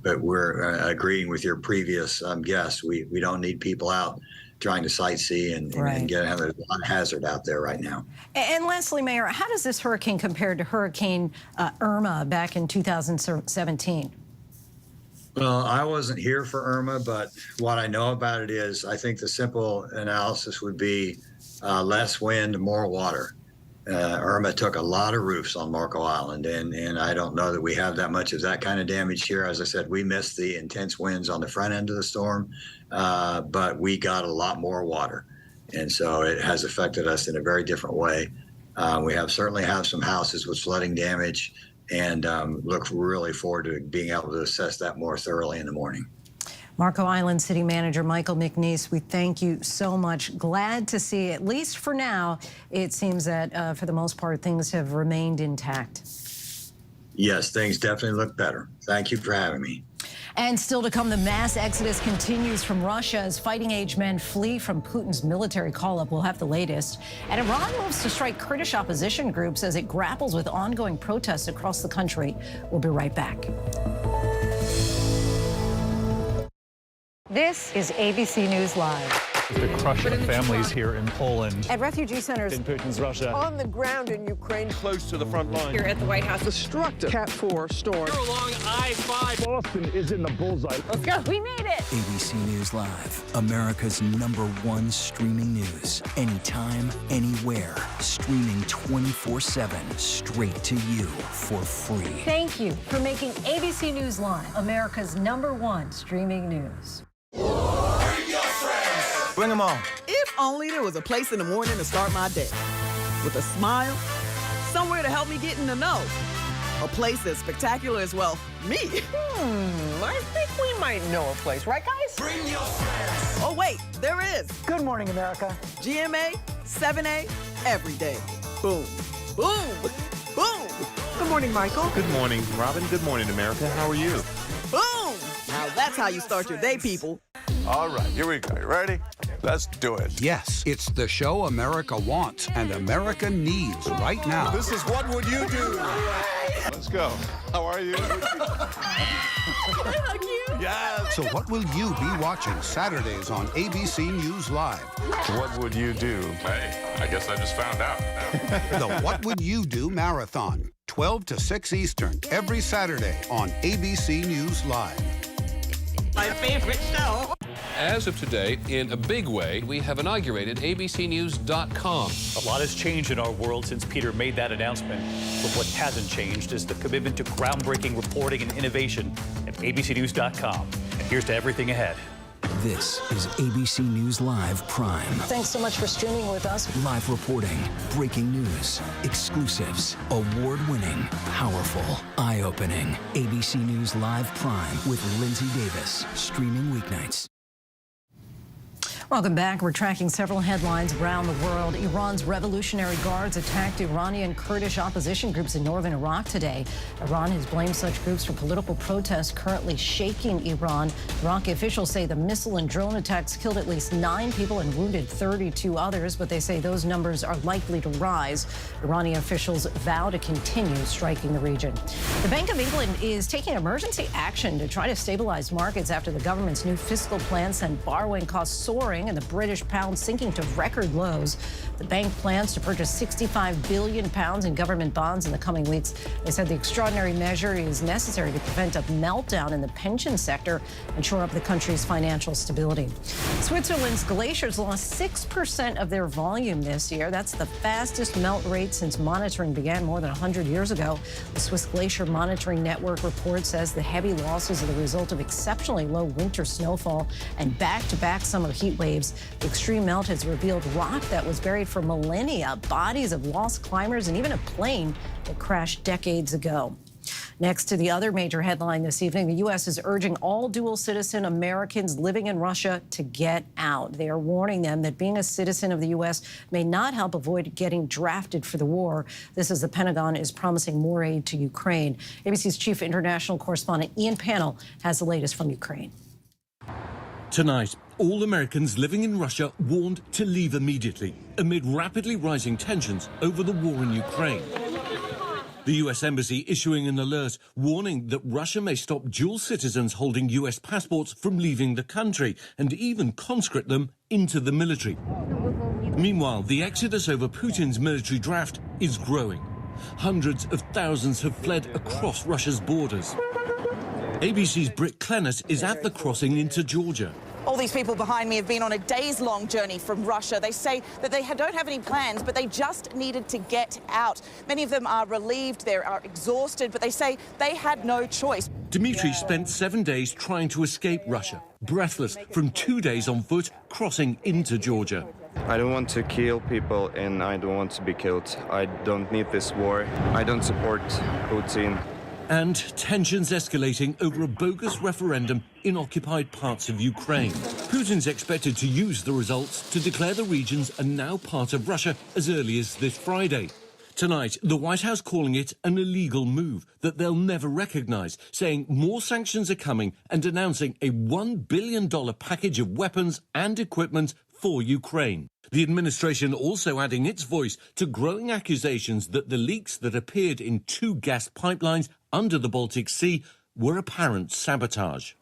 but we're agreeing with your previous guest. We don't need people out trying to sightsee and get there's a lot of hazard out there right now. And lastly, Mayor, how does this hurricane compare to Hurricane Irma back in 2017? Well, I wasn't here for Irma, but what I know about it is I think the simple analysis would be less wind, more water. Irma took a lot of roofs on Marco Island, and I don't know that we have that much of that kind of damage here. As I said, we missed the intense winds on the front end of the storm, but we got a lot more water, and so it has affected us in a very different way. We certainly have some houses with flooding damage, and look really forward to being able to assess that more thoroughly in the morning. Marco Island City Manager Michael McNeese, we thank you so much. Glad to see, at least for now, it seems that for the most part, things have remained intact. Yes, things definitely look better. Thank you for having me. And still to come, the mass exodus continues from Russia as fighting-age men flee from Putin's military call-up. We'll have the latest. And Iran moves to strike Kurdish opposition groups as it grapples with ongoing protests across the country. We'll be right back. This is ABC News Live. The crush of families here in Poland. At refugee centers in Putin's Russia. On the ground in Ukraine. Close to the front line. Here at the White House. Destructive Cat 4 storm. Here along I-5. Boston is in the bullseye. Let's go. We made it. ABC News Live, America's #1 streaming news. Anytime, anywhere. Streaming 24/7 straight to you for free. Thank you for making ABC News Live America's #1 streaming news. Bring them on. If only there was a place in the morning to start my day. With a smile, somewhere to help me get in the know. A place as spectacular as, well, me. I think we might know a place, right, guys? Bring your friends. Oh, wait, there is. Good morning, America. GMA, 7A, every day. Boom, boom, boom. Good morning, Michael. Good morning, Robin. Good morning, America. How are you? Boom. Now that's how you start your day, people. All right, here we go. You ready? Let's do it. Yes, it's the show America wants and America needs right now. This is What Would You Do? Let's go. How are you? Yes. So what will you be watching Saturdays on ABC News Live? What would you do? Hey, I guess I just found out. The What Would You Do Marathon, 12 to 6 Eastern, every Saturday on ABC News Live. My favorite show. as of today, in a big way, we have inaugurated abcnews.com. A lot has changed in our world since Peter made that announcement. But what hasn't changed is the commitment to groundbreaking reporting and innovation at abcnews.com. And here's to everything ahead. This is ABC News Live Prime. Thanks so much for streaming with us. Live reporting, breaking news, exclusives, award-winning, powerful, eye-opening. ABC News Live Prime with Lindsay Davis, streaming weeknights. Welcome back. We're tracking several headlines around the world. Iran's Revolutionary Guards attacked Iranian Kurdish opposition groups in northern Iraq today. Iran has blamed such groups for political protests currently shaking Iran. Iraqi officials say the missile and drone attacks killed at least 9 people and wounded 32 others, but they say those numbers are likely to rise. Iranian officials vow to continue striking the region. The Bank of England is taking emergency action to try to stabilize markets after the government's new fiscal plan sent borrowing costs soaring and the British pound sinking to record lows. The bank plans to purchase £65 billion in government bonds in the coming weeks. They said the extraordinary measure is necessary to prevent a meltdown in the pension sector and shore up the country's financial stability. Switzerland's glaciers lost 6% of their volume this year. That's the fastest melt rate since monitoring began more than 100 years ago. The Swiss Glacier Monitoring Network report says the heavy losses are the result of exceptionally low winter snowfall and back-to-back summer heat waves. The extreme melt has revealed rock that was buried for millennia, bodies of lost climbers, and even a plane that crashed decades ago. Next to the other major headline this evening, the U.S. is urging all dual-citizen Americans living in Russia to get out. They are warning them that being a citizen of the U.S. may not help avoid getting drafted for the war. This as the Pentagon is promising more aid to Ukraine. ABC's chief international correspondent Ian Pannell has the latest from Ukraine. Tonight, all Americans living in Russia warned to leave immediately amid rapidly rising tensions over the war in Ukraine. The U.S. Embassy issuing an alert warning that Russia may stop dual citizens holding U.S. passports from leaving the country and even conscript them into the military. Meanwhile, the exodus over Putin's military draft is growing. Hundreds of thousands have fled across Russia's borders. ABC's Britt Clennis is at the crossing into Georgia. All these people behind me have been on a days-long journey from Russia. They say that they don't have any plans, but they just needed to get out. Many of them are relieved, they are exhausted, but they say they had no choice. Dmitry spent 7 days trying to escape Russia, breathless from 2 days on foot crossing into Georgia. I don't want to kill people and I don't want to be killed. I don't need this war. I don't support Putin. And tensions escalating over a bogus referendum in occupied parts of Ukraine. Putin's expected to use the results to declare the regions are now part of Russia as early as this Friday. Tonight, the White House calling it an illegal move that they'll never recognize, saying more sanctions are coming and announcing a $1 billion package of weapons and equipment for Ukraine. The administration also adding its voice to growing accusations that the leaks that appeared in 2 gas pipelines under the Baltic Sea were apparent sabotage.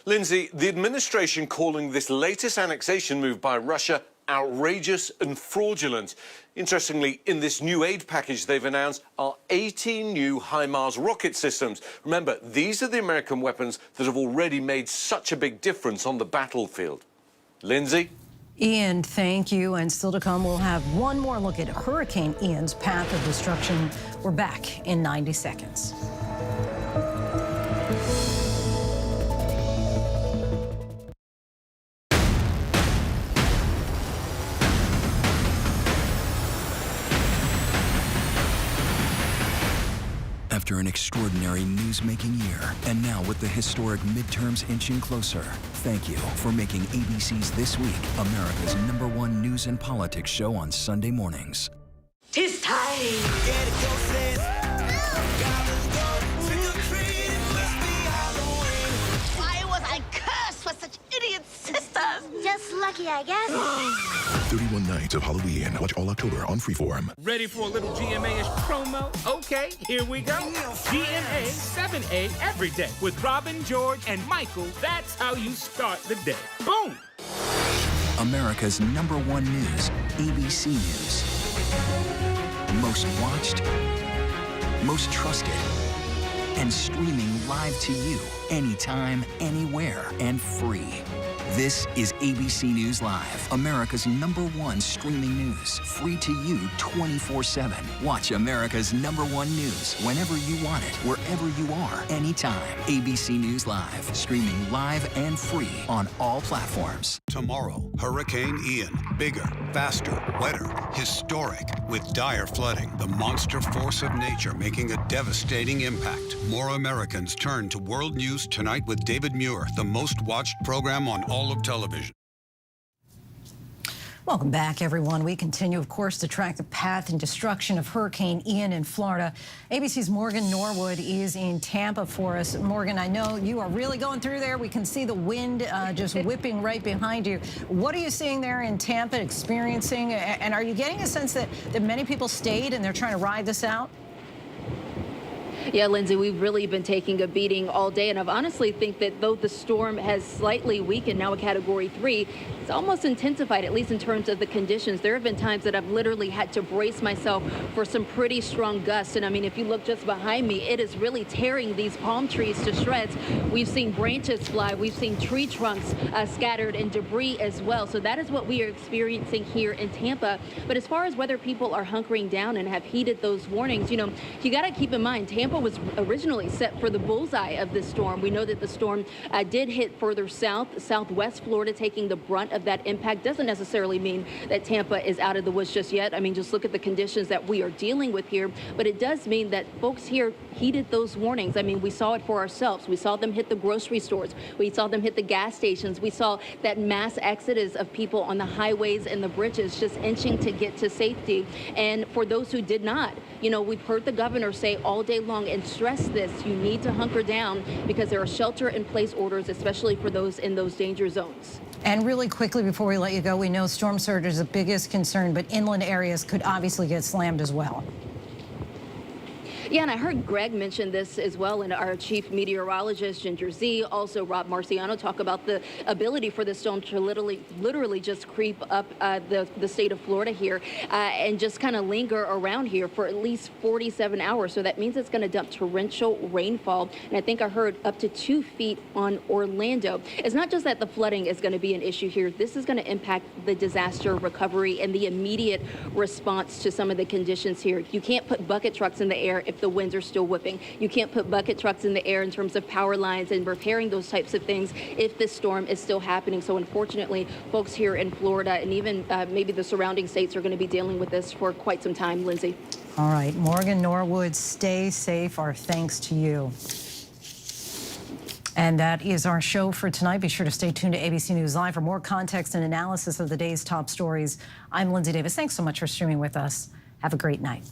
Lindsay, the administration calling this latest annexation move by Russia outrageous and fraudulent. Interestingly, in this new aid package they've announced are 18 new HIMARS rocket systems. Remember, these are the American weapons that have already made such a big difference on the battlefield. Lindsay? Ian, thank you. And still to come, we'll have one more look at Hurricane Ian's path of destruction. We're back in 90 seconds. After an extraordinary news-making year, and now with the historic midterms inching closer, thank you for making ABC's This Week America's #1 news and politics show on Sunday mornings. 'Tis time! Get it, go, sis. Why was I cursed with such idiot sisters? Just lucky, I guess. 31 nights of Halloween. Watch all October on Freeform. Ready for a little GMA-ish promo? Okay, here we go. GMA 7A every day with Robin, George, and Michael. That's how you start the day. Boom! America's #1 news, ABC News. Most watched, most trusted, and streaming live to you anytime, anywhere, and free. This is ABC News Live, America's #1 streaming news. Free to you 24/7. Watch America's #1 news whenever you want it, wherever you are, anytime. ABC News Live, streaming live and free on all platforms. Tomorrow, Hurricane Ian. Bigger, faster, wetter, historic, with dire flooding. The monster force of nature making a devastating impact. More Americans turn to World News Tonight with David Muir, the most watched program on all of television. Welcome back, everyone. We continue, of course, to track the path and destruction of Hurricane Ian in Florida. ABC's Morgan Norwood is in Tampa for us. Morgan, I know you are really going through there. We can see the wind just whipping right behind you. What are you seeing there in Tampa, experiencing? And are you getting a sense that many people stayed and they're trying to ride this out? Yeah, Lindsay, we've really been taking a beating all day, and I honestly think that though the storm has slightly weakened, now a Category 3, it's almost intensified, at least in terms of the conditions. There have been times that I've literally had to brace myself for some pretty strong gusts, and I mean, if you look just behind me, it is really tearing these palm trees to shreds. We've seen branches fly, we've seen tree trunks scattered, and debris as well. So that is what we are experiencing here in Tampa. But as far as whether people are hunkering down and have heeded those warnings, you know, you got to keep in mind, Tampa was originally set for the bullseye of this storm. We know that the storm did hit further southwest Florida, taking the brunt of that impact. Doesn't necessarily mean that Tampa is out of the woods just yet. I mean, just look at the conditions that we are dealing with here. But it does mean that folks here heeded those warnings. I mean, we saw it for ourselves. We saw them hit the grocery stores. We saw them hit the gas stations. We saw that mass exodus of people on the highways and the bridges just inching to get to safety. And for those who did not, you know, we've heard the governor say all day long and stress this, you need to hunker down because there are shelter-in-place orders, especially for those in those danger zones. And really quickly before we let you go, we know storm surge is the biggest concern, but inland areas could obviously get slammed as well. Yeah, and I heard Greg mention this as well, and our chief meteorologist, Ginger Z, also Rob Marciano, talk about the ability for the storm to literally just creep up the state of Florida here and just kind of linger around here for at least 47 hours. So that means it's going to dump torrential rainfall. And I think I heard up to 2 feet on Orlando. It's not just that the flooding is going to be an issue here. This is going to impact the disaster recovery and the immediate response to some of the conditions here. You can't put bucket trucks in the air if the winds are still whipping. You can't put bucket trucks in the air in terms of power lines and repairing those types of things if this storm is still happening. So unfortunately, folks here in Florida and even maybe the surrounding states are going to be dealing with this for quite some time, Lindsay. All right, Morgan Norwood, stay safe. Our thanks to you. And that is our show for tonight. Be sure to stay tuned to ABC News Live for more context and analysis of the day's top stories. I'm Lindsay Davis. Thanks so much for streaming with us. Have a great night.